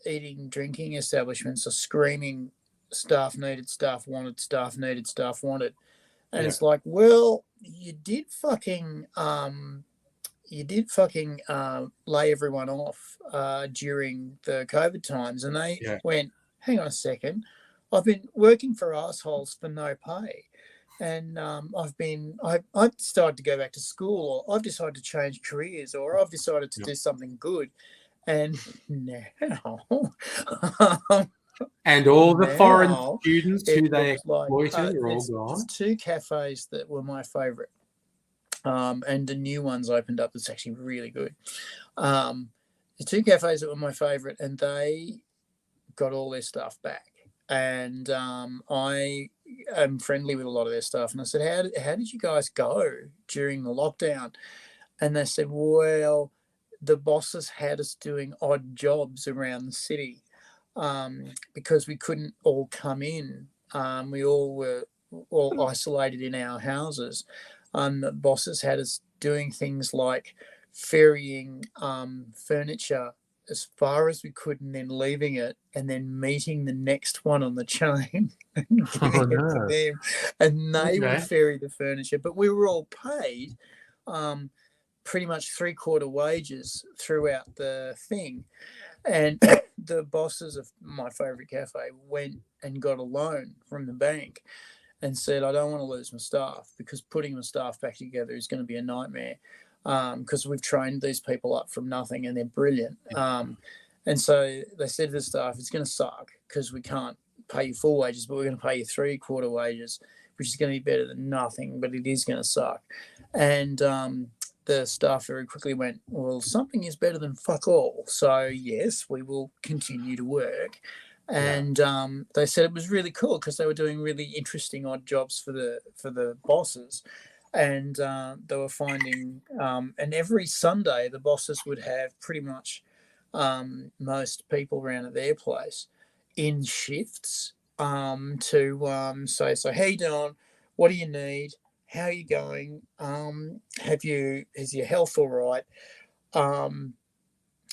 Speaker 2: eating, drinking establishments are screaming, staff needed, staff wanted, staff needed, staff wanted. And it's like, well, you did fucking lay everyone off during the COVID times. And they went, hang on a second, I've been working for assholes for no pay. And I've decided to go back to school, or I've decided to change careers, or I've decided to do something good. And now...
Speaker 3: and all the foreign students who they exploited are all gone.
Speaker 2: There's two cafes that were my favourite. And the new one's opened up. It's actually really good. The two cafes that were my favourite, and they got all their stuff back. And I am friendly with a lot of their stuff. And I said, how did you guys go during the lockdown? And they said, well, the bosses had us doing odd jobs around the city because we couldn't all come in. We all were isolated in our houses. The bosses had us doing things like ferrying furniture as far as we could and then leaving it and then meeting the next one on the chain and giving it to them. And they would ferry the furniture. But we were all paid pretty much 3/4 wages throughout the thing. And the bosses of my favourite cafe went and got a loan from the bank and said, I don't want to lose my staff because putting my staff back together is going to be a nightmare because we've trained these people up from nothing and they're brilliant. And so they said to the staff, it's going to suck because we can't pay you full wages, but we're going to pay you 3/4 wages, which is going to be better than nothing, but it is going to suck. And the staff very quickly went, well, something is better than fuck all. So, yes, we will continue to work. And they said it was really cool because they were doing really interesting odd jobs for the bosses. And they were finding, and every Sunday the bosses would have pretty much most people around at their place in shifts to say, so how you doing? What do you need? How are you going? Is your health all right?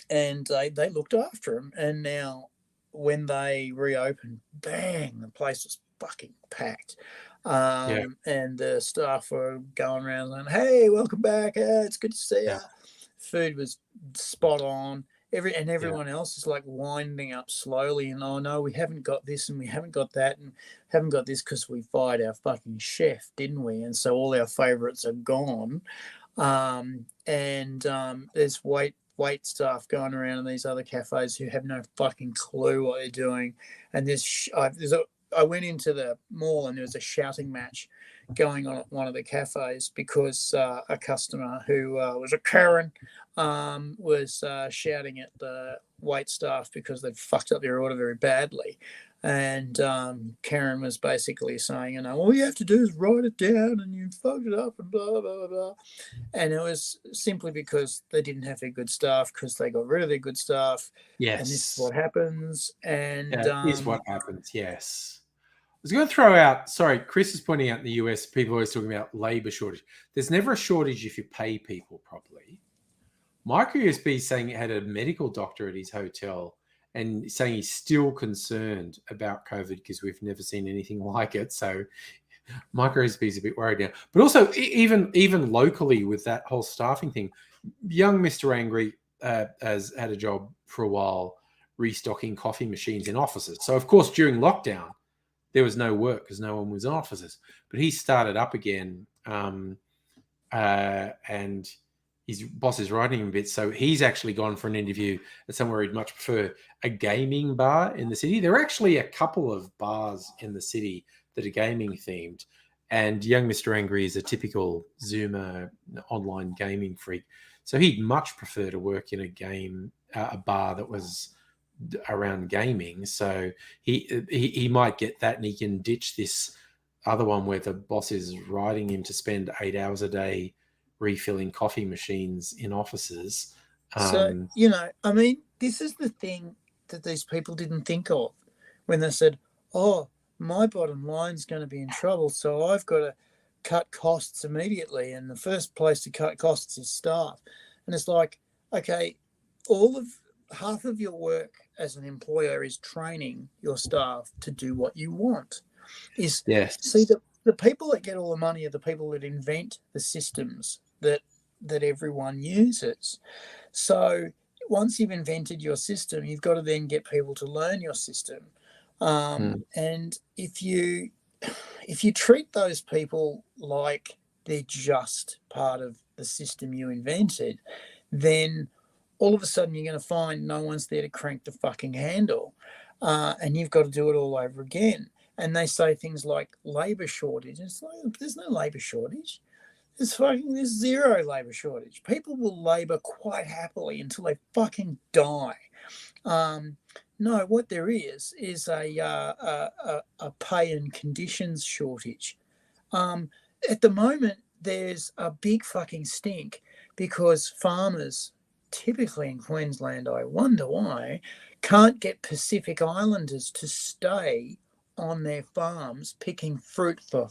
Speaker 2: And they looked after them. And now when they reopened, bang, the place was fucking packed. And the staff were going around and, hey, welcome back. It's good to see you. Food was spot on. Everyone else is like winding up slowly and, oh, no, we haven't got this and we haven't got that and haven't got this because we fired our fucking chef, didn't we? And so all our favourites are gone. There's wait staff going around in these other cafes who have no fucking clue what they're doing. And I went into the mall and there was a shouting match going on at one of the cafes because a customer who was a Karen was shouting at the wait staff because they'd fucked up their order very badly. And Karen was basically saying, all you have to do is write it down and you fucked it up and blah, blah, blah. And it was simply because they didn't have their good staff because they got rid of their good staff.
Speaker 3: Yes.
Speaker 2: And this is what happens. And
Speaker 3: is what happens, yes. I was going to throw out, sorry, Chris is pointing out in the US, people are always talking about labour shortage. There's never a shortage if you pay people properly. Micro USB is saying it had a medical doctor at his hotel and saying he's still concerned about COVID because we've never seen anything like it. So Micro USB is a bit worried now. But also, even locally with that whole staffing thing, young Mr. Angry has had a job for a while restocking coffee machines in offices. So, of course, during lockdown, there was no work because no one was in offices. But he started up again, and his boss is writing him a bit. So he's actually gone for an interview at somewhere he'd much prefer, a gaming bar in the city. There are actually a couple of bars in the city that are gaming themed. And young Mr. Angry is a typical Zoomer online gaming freak. So he'd much prefer to work in a bar that was around gaming. So he might get that, and he can ditch this other one where the boss is writing him to spend 8 hours a day refilling coffee machines in offices.
Speaker 2: So, I mean, this is the thing that these people didn't think of when they said, oh, my bottom line's going to be in trouble, so I've got to cut costs immediately. And the first place to cut costs is staff. And it's like, okay, half of your work as an employer is training your staff to do what you want. See, the people that get all the money are the people that invent the systems that everyone uses. So once you've invented your system, you've got to then get people to learn your system. And if you treat those people like they're just part of the system you invented, then all of a sudden you're going to find no one's there to crank the fucking handle, and you've got to do it all over again. And they say things like labor shortage. It's like, there's no labor shortage. There's zero labor shortage. People will labor quite happily until they fucking die. No, what there is a pay and conditions shortage. At the moment, there's a big fucking stink because farmers, typically in Queensland, I wonder why, can't get Pacific Islanders to stay on their farms picking fruit for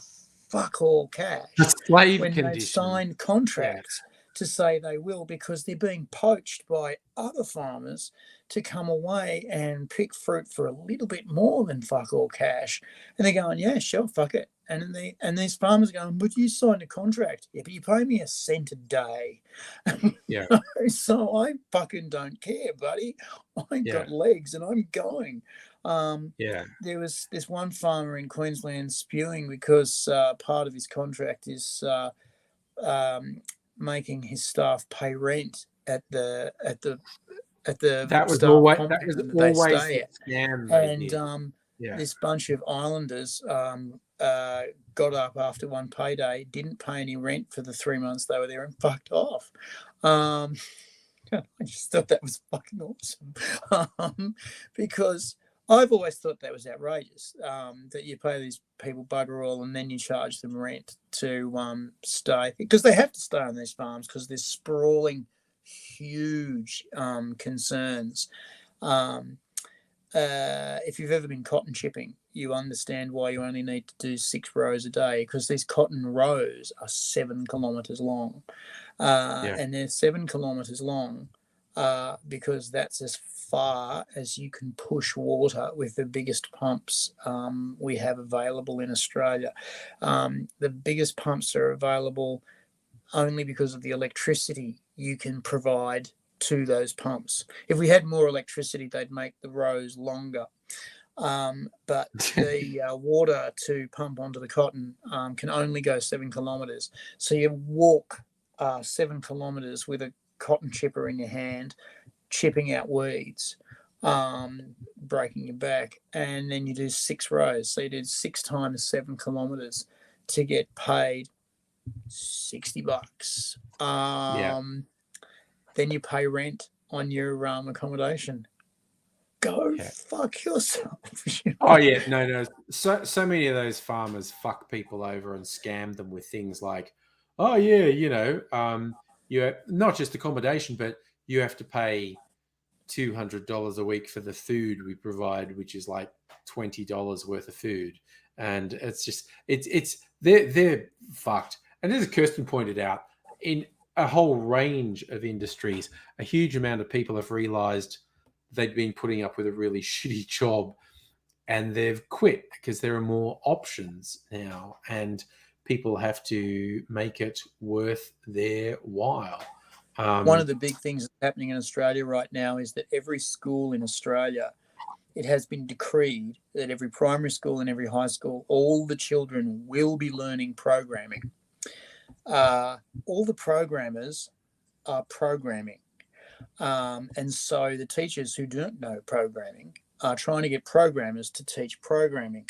Speaker 2: fuck all cash when they've signed contracts to say they will, because they're being poached by other farmers to come away and pick fruit for a little bit more than fuck all cash. And they're going, yeah, sure, fuck it. And these farmers are going, but you signed a contract. Yeah, but you pay me a cent a day.
Speaker 3: Yeah.
Speaker 2: So I fucking don't care, buddy. I've got legs and I'm going. There was this one farmer in Queensland spewing because part of his contract is making his staff pay rent at the
Speaker 3: that was
Speaker 2: staff
Speaker 3: always
Speaker 2: complex
Speaker 3: that
Speaker 2: that
Speaker 3: was
Speaker 2: they
Speaker 3: always
Speaker 2: stay
Speaker 3: the scam.
Speaker 2: And this bunch of islanders got up after one payday, didn't pay any rent for the 3 months they were there, and fucked off. I just thought that was fucking awesome, because I've always thought that was outrageous, that you pay these people bugger all and then you charge them rent to stay, because they have to stay on these farms because there's sprawling, huge concerns. If you've ever been cotton chipping, you understand why you only need to do 6 rows a day, because these cotton rows are 7 kilometres long. And they're 7 kilometres long because that's as far as you can push water with the biggest pumps we have available in Australia. The biggest pumps are available only because of the electricity you can provide to those pumps. If we had more electricity, they'd make the rows longer. But the water to pump onto the cotton can only go 7 kilometres. So you walk 7 kilometres with a cotton chipper in your hand, chipping out weeds, breaking your back, and then you do 6 rows. So you did 6 times 7 kilometres to get paid $60. Then you pay rent on your accommodation. Go fuck yourself.
Speaker 3: Oh yeah, no. So many of those farmers fuck people over and scam them with things like, oh yeah, you have not just accommodation, but you have to pay $200 a week for the food we provide, which is like $20 worth of food, and it's just they're fucked. And as Kirsten pointed out, in a whole range of industries, a huge amount of people have realized they'd been putting up with a really shitty job and they've quit because there are more options now and people have to make it worth their while.
Speaker 2: One of the big things that's happening in Australia right now is that every school in Australia it has been decreed that every primary school and every high school, all the children will be learning programming. All the programmers are programming. And so the teachers who don't know programming are trying to get programmers to teach programming.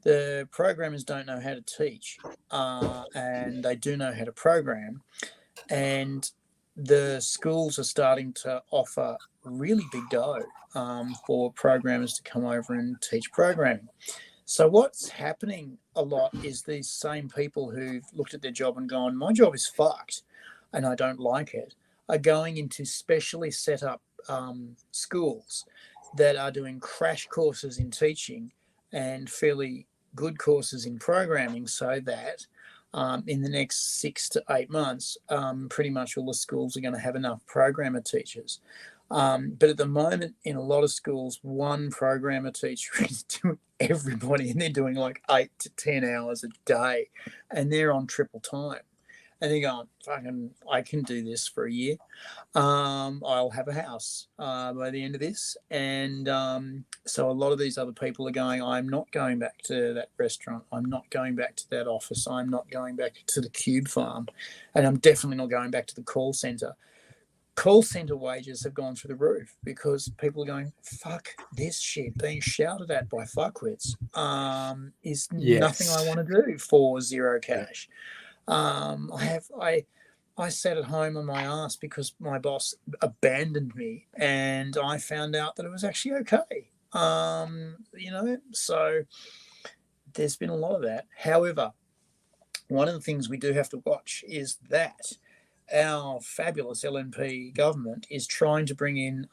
Speaker 2: The programmers don't know how to teach, and they do know how to program. And the schools are starting to offer really big dough for programmers to come over and teach programming. So what's happening a lot is these same people who've looked at their job and gone, my job is fucked and I don't like it, are going into specially set up schools that are doing crash courses in teaching and fairly good courses in programming, so that in the next 6 to 8 months, pretty much all the schools are going to have enough programmer teachers. But at the moment, in a lot of schools, one programmer teacher is doing everybody, and they're doing like 8 to 10 hours a day, and they're on triple time. And they're going, fucking, I can do this for a year. I'll have a house by the end of this. And so a lot of these other people are going, I'm not going back to that restaurant. I'm not going back to that office. I'm not going back to the cube farm. And I'm definitely not going back to the call centre. Call centre wages have gone through the roof because people are going, fuck this shit being shouted at by fuckwits is nothing I want to do for zero cash. I sat at home on my ass because my boss abandoned me, and I found out that it was actually okay. So there's been a lot of that. However, one of the things we do have to watch is that our fabulous LNP government is trying to bring in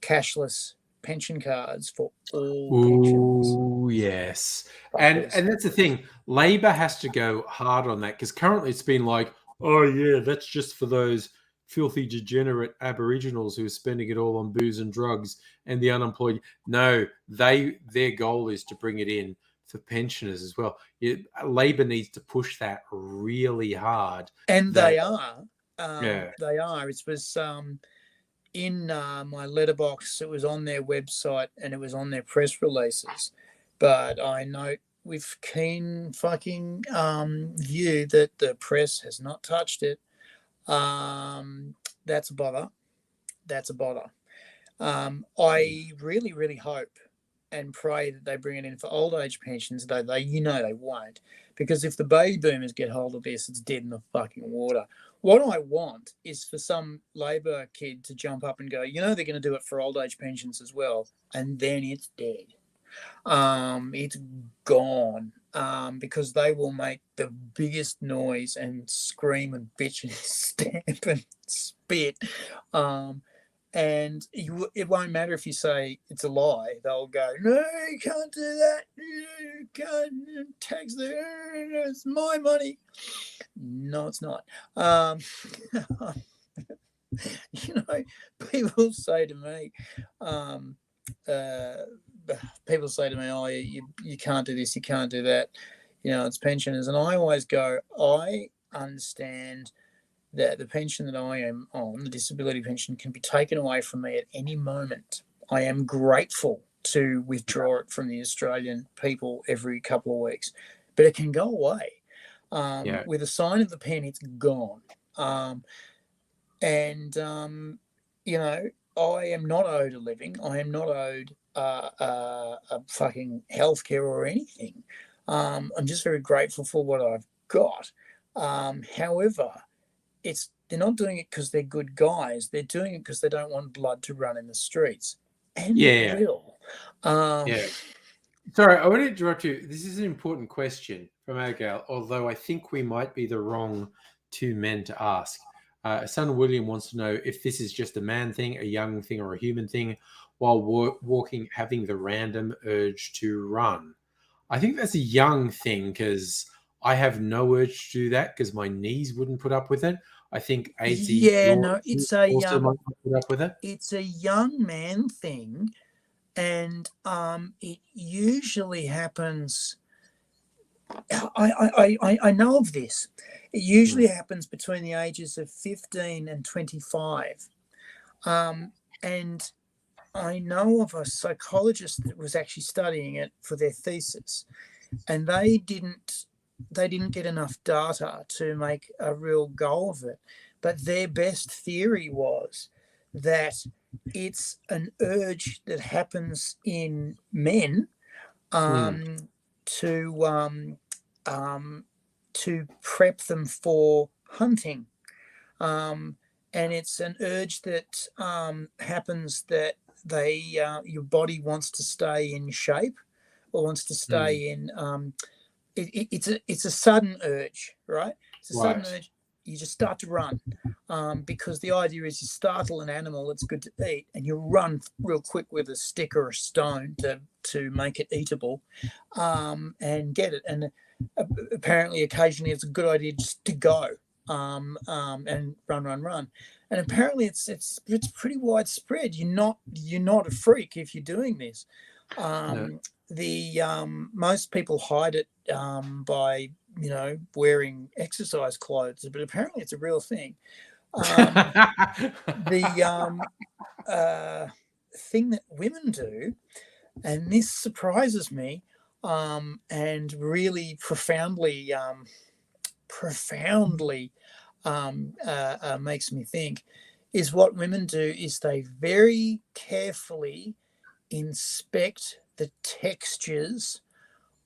Speaker 2: cashless pension cards for all pensions.
Speaker 3: Oh, yes. And that's the thing. Labor has to go hard on that, because currently it's been like, oh, yeah, that's just for those filthy, degenerate Aboriginals who are spending it all on booze and drugs and the unemployed. No, their goal is to bring it in for pensioners as well. Labor needs to push that really hard.
Speaker 2: And they are. They are. It was... in my letterbox, it was on their website and it was on their press releases. But I note with keen fucking view that the press has not touched it. That's a bother. I really, really hope and pray that they bring it in for old age pensions, though they won't. Because if the baby boomers get hold of this, it's dead in the fucking water. What I want is for some Labor kid to jump up and go, they're going to do it for old age pensions as well. And then it's dead. It's gone. Because they will make the biggest noise and scream and bitch and stamp and spit. And it won't matter if you say it's a lie. They'll go, no, you can't do that. You can't tax it's my money. No, it's not. People say to me, oh, you can't do this, you can't do that. It's pensioners. And I always go, I understand that the pension that I am on, the disability pension, can be taken away from me at any moment. I am grateful to withdraw it from the Australian people every couple of weeks, but it can go away. With a sign of the pen, it's gone. I am not owed a living. I am not owed a fucking healthcare or anything. I'm just very grateful for what I've got. However, they're not doing it because they're good guys. They're doing it because they don't want blood to run in the streets. And it will.
Speaker 3: Sorry, I want to interrupt you. This is an important question from Agal, although I think we might be the wrong two men to ask. Son William wants to know if this is just a man thing, a young thing, or a human thing while walking, having the random urge to run. I think that's a young thing, because I have no urge to do that because my knees wouldn't put up with it. I think
Speaker 2: it's a young man thing, and it usually happens. I know of this. It usually happens between the ages of 15 and 25, and I know of a psychologist that was actually studying it for their thesis, and they didn't get enough data to make a real go of it. But their best theory was that it's an urge that happens in men to prep them for hunting. And it's an urge that happens that your body wants to stay in shape or wants to stay in. It's a sudden urge, right? It's a sudden urge. You just start to run because the idea is you startle an animal that's good to eat, and you run real quick with a stick or a stone to make it eatable, and get it. And apparently, occasionally, it's a good idea just to go. And run, and apparently it's pretty widespread. You're not a freak if you're doing this.
Speaker 3: No.
Speaker 2: Most people hide it by wearing exercise clothes, but apparently it's a real thing. The thing that women do, and this surprises me, and really profoundly makes me think, is what women do is they very carefully inspect the textures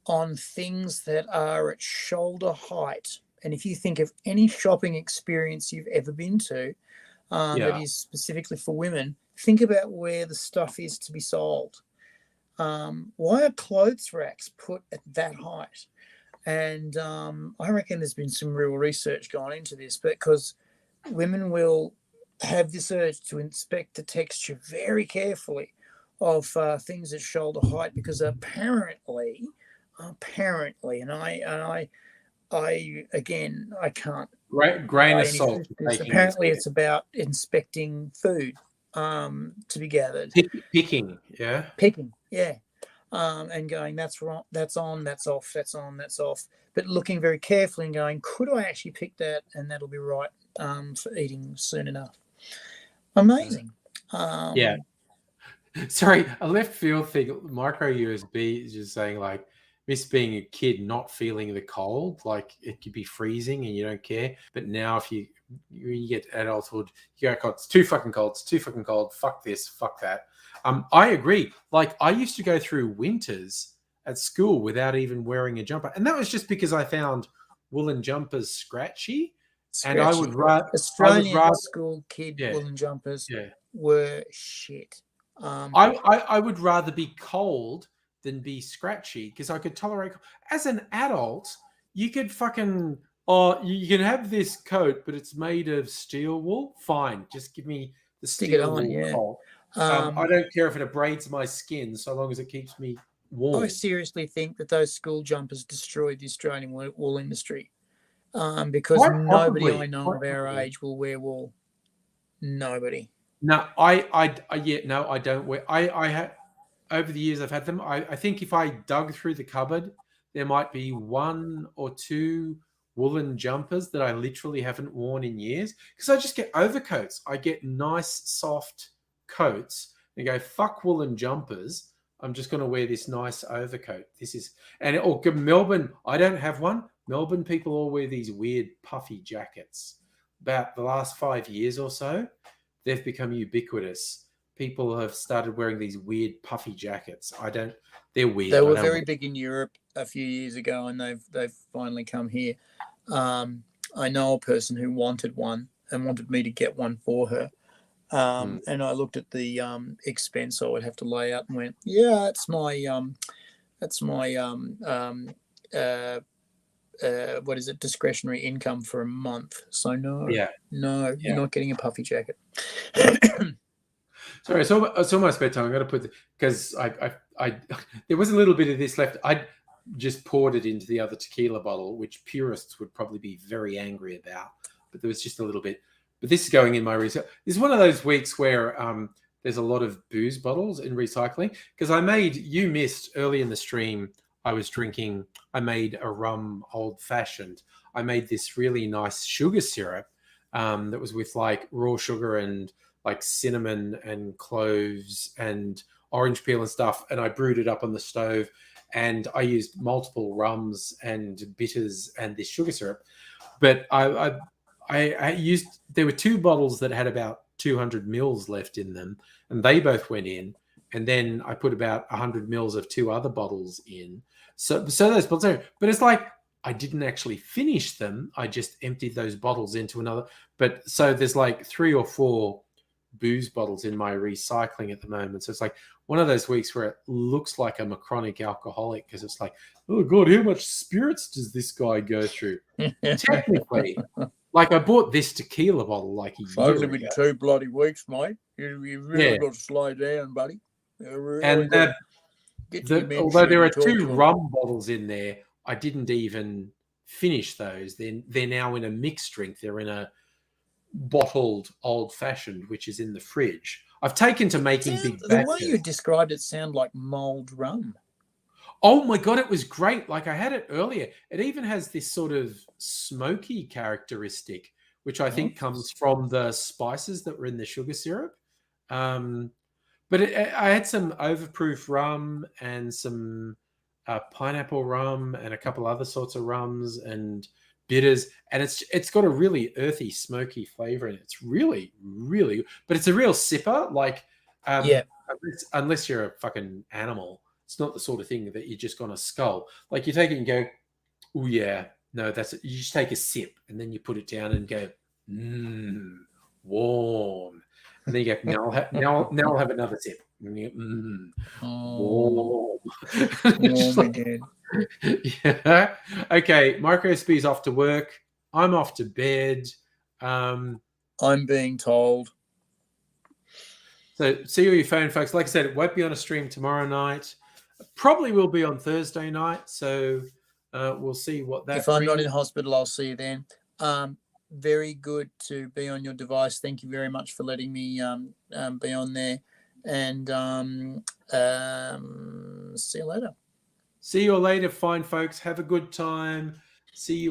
Speaker 2: on things that are at shoulder height. And if you think of any shopping experience you've ever been to that is specifically for women, think about where the stuff is to be sold. Why are clothes racks put at that height? And I reckon there's been some real research gone into this, because women will have this urge to inspect the texture very carefully of things at shoulder height, because apparently, and I again, I can't.
Speaker 3: Grain of salt.
Speaker 2: Apparently, it's about inspecting food to be gathered.
Speaker 3: Picking, yeah.
Speaker 2: Picking, yeah. And going, that's wrong, that's on, that's off, that's on, that's off. But looking very carefully and going, could I actually pick that, and that'll be right for eating soon enough. Amazing.
Speaker 3: Yeah. Sorry, a left field thing. Micro USB is just saying, like, miss being a kid, not feeling the cold. Like, it could be freezing and you don't care. But now if you get adulthood, you go, God, it's too fucking cold. It's too fucking cold. Fuck this. Fuck that. I agree. Like, I used to go through winters at school without even wearing a jumper. And that was just because I found woolen jumpers scratchy. And I would rather
Speaker 2: Australian school kid woolen jumpers were shit.
Speaker 3: I would rather be cold than be scratchy, because I could tolerate. As an adult, you could fucking you can have this coat, but it's made of steel wool. Fine, just give me the steel wool coat. I don't care if it abrades my skin, so long as it keeps me warm.
Speaker 2: I seriously think that those school jumpers destroyed the Australian wool industry, because nobody I know of our age will wear wool. Nobody.
Speaker 3: No, I don't wear. I have, over the years I've had them. I think if I dug through the cupboard, there might be one or two woolen jumpers that I literally haven't worn in years, because I just get overcoats. I get nice soft coats and go, fuck woolen jumpers. I'm just going to wear this nice overcoat. Melbourne, I don't have one. Melbourne people all wear these weird puffy jackets. About the last 5 years or so, they've become ubiquitous. People have started wearing these weird puffy jackets. They're weird.
Speaker 2: They were very big in Europe a few years ago, and they've finally come here. I know a person who wanted one and wanted me to get one for her. And I looked at the expense I would have to lay out and went, yeah, that's my what is it, discretionary income for a month. So no, you're not getting a puffy jacket.
Speaker 3: Sorry, it's almost bedtime. I'm going to put because I there was a little bit of this left. I just poured it into the other tequila bottle, which purists would probably be very angry about. But there was just a little bit. But this is going in my research. This is one of those weeks where there's a lot of booze bottles in recycling, because you missed early in the stream. I made a Rum Old Fashioned. I made this really nice sugar syrup that was with like raw sugar and
Speaker 1: like cinnamon and cloves and orange peel and stuff, and I brewed it up on the stove, and I used multiple rums and bitters and this sugar syrup. But I used, there were 2 bottles that had about 200 mils left in them, and they both went in. And then I put about 100 mils of 2 other bottles in. So those bottles are, but it's like I didn't actually finish them. I just emptied those bottles into another. But so there's like 3 or 4 booze bottles in my recycling at the moment. So it's like one of those weeks where it looks like I'm a chronic alcoholic, because it's like, oh God, how much spirits does this guy go through? Technically, like I bought this tequila bottle like a year
Speaker 2: Only
Speaker 1: ago.
Speaker 2: been 2 bloody weeks, mate. You've really got to slow down, buddy.
Speaker 1: And although there are 2 rum bottles in there, I didn't even finish those. They're now in a mixed drink. They're in a bottled old fashioned, which is in the fridge. I've taken to making big batches.
Speaker 2: The way you described it sounded like mulled rum.
Speaker 1: Oh my God, it was great. Like I had it earlier. It even has this sort of smoky characteristic, which I think comes from the spices that were in the sugar syrup. But I had some overproof rum and some pineapple rum and a couple other sorts of rums and bitters, and it's got a really earthy, smoky flavor, and it's really, really. But it's a real sipper. Like, unless you're a fucking animal, it's not the sort of thing that you're just gonna scull. Like you take it and go, oh yeah, no, that's it. You just take a sip and then you put it down and go, warm. And then you go, now I'll have another sip. And you go, warm. Yeah. Okay, MicroSP's off to work. I'm off to bed.
Speaker 2: I'm being told.
Speaker 1: So see all your phone, folks. Like I said, it won't be on a stream tomorrow night. Probably will be on Thursday night. So we'll see what that.
Speaker 2: If I'm not in hospital, I'll see you then. Very good to be on your device. Thank you very much for letting me be on there. And see you later.
Speaker 1: See you later, fine folks. Have a good time. See you.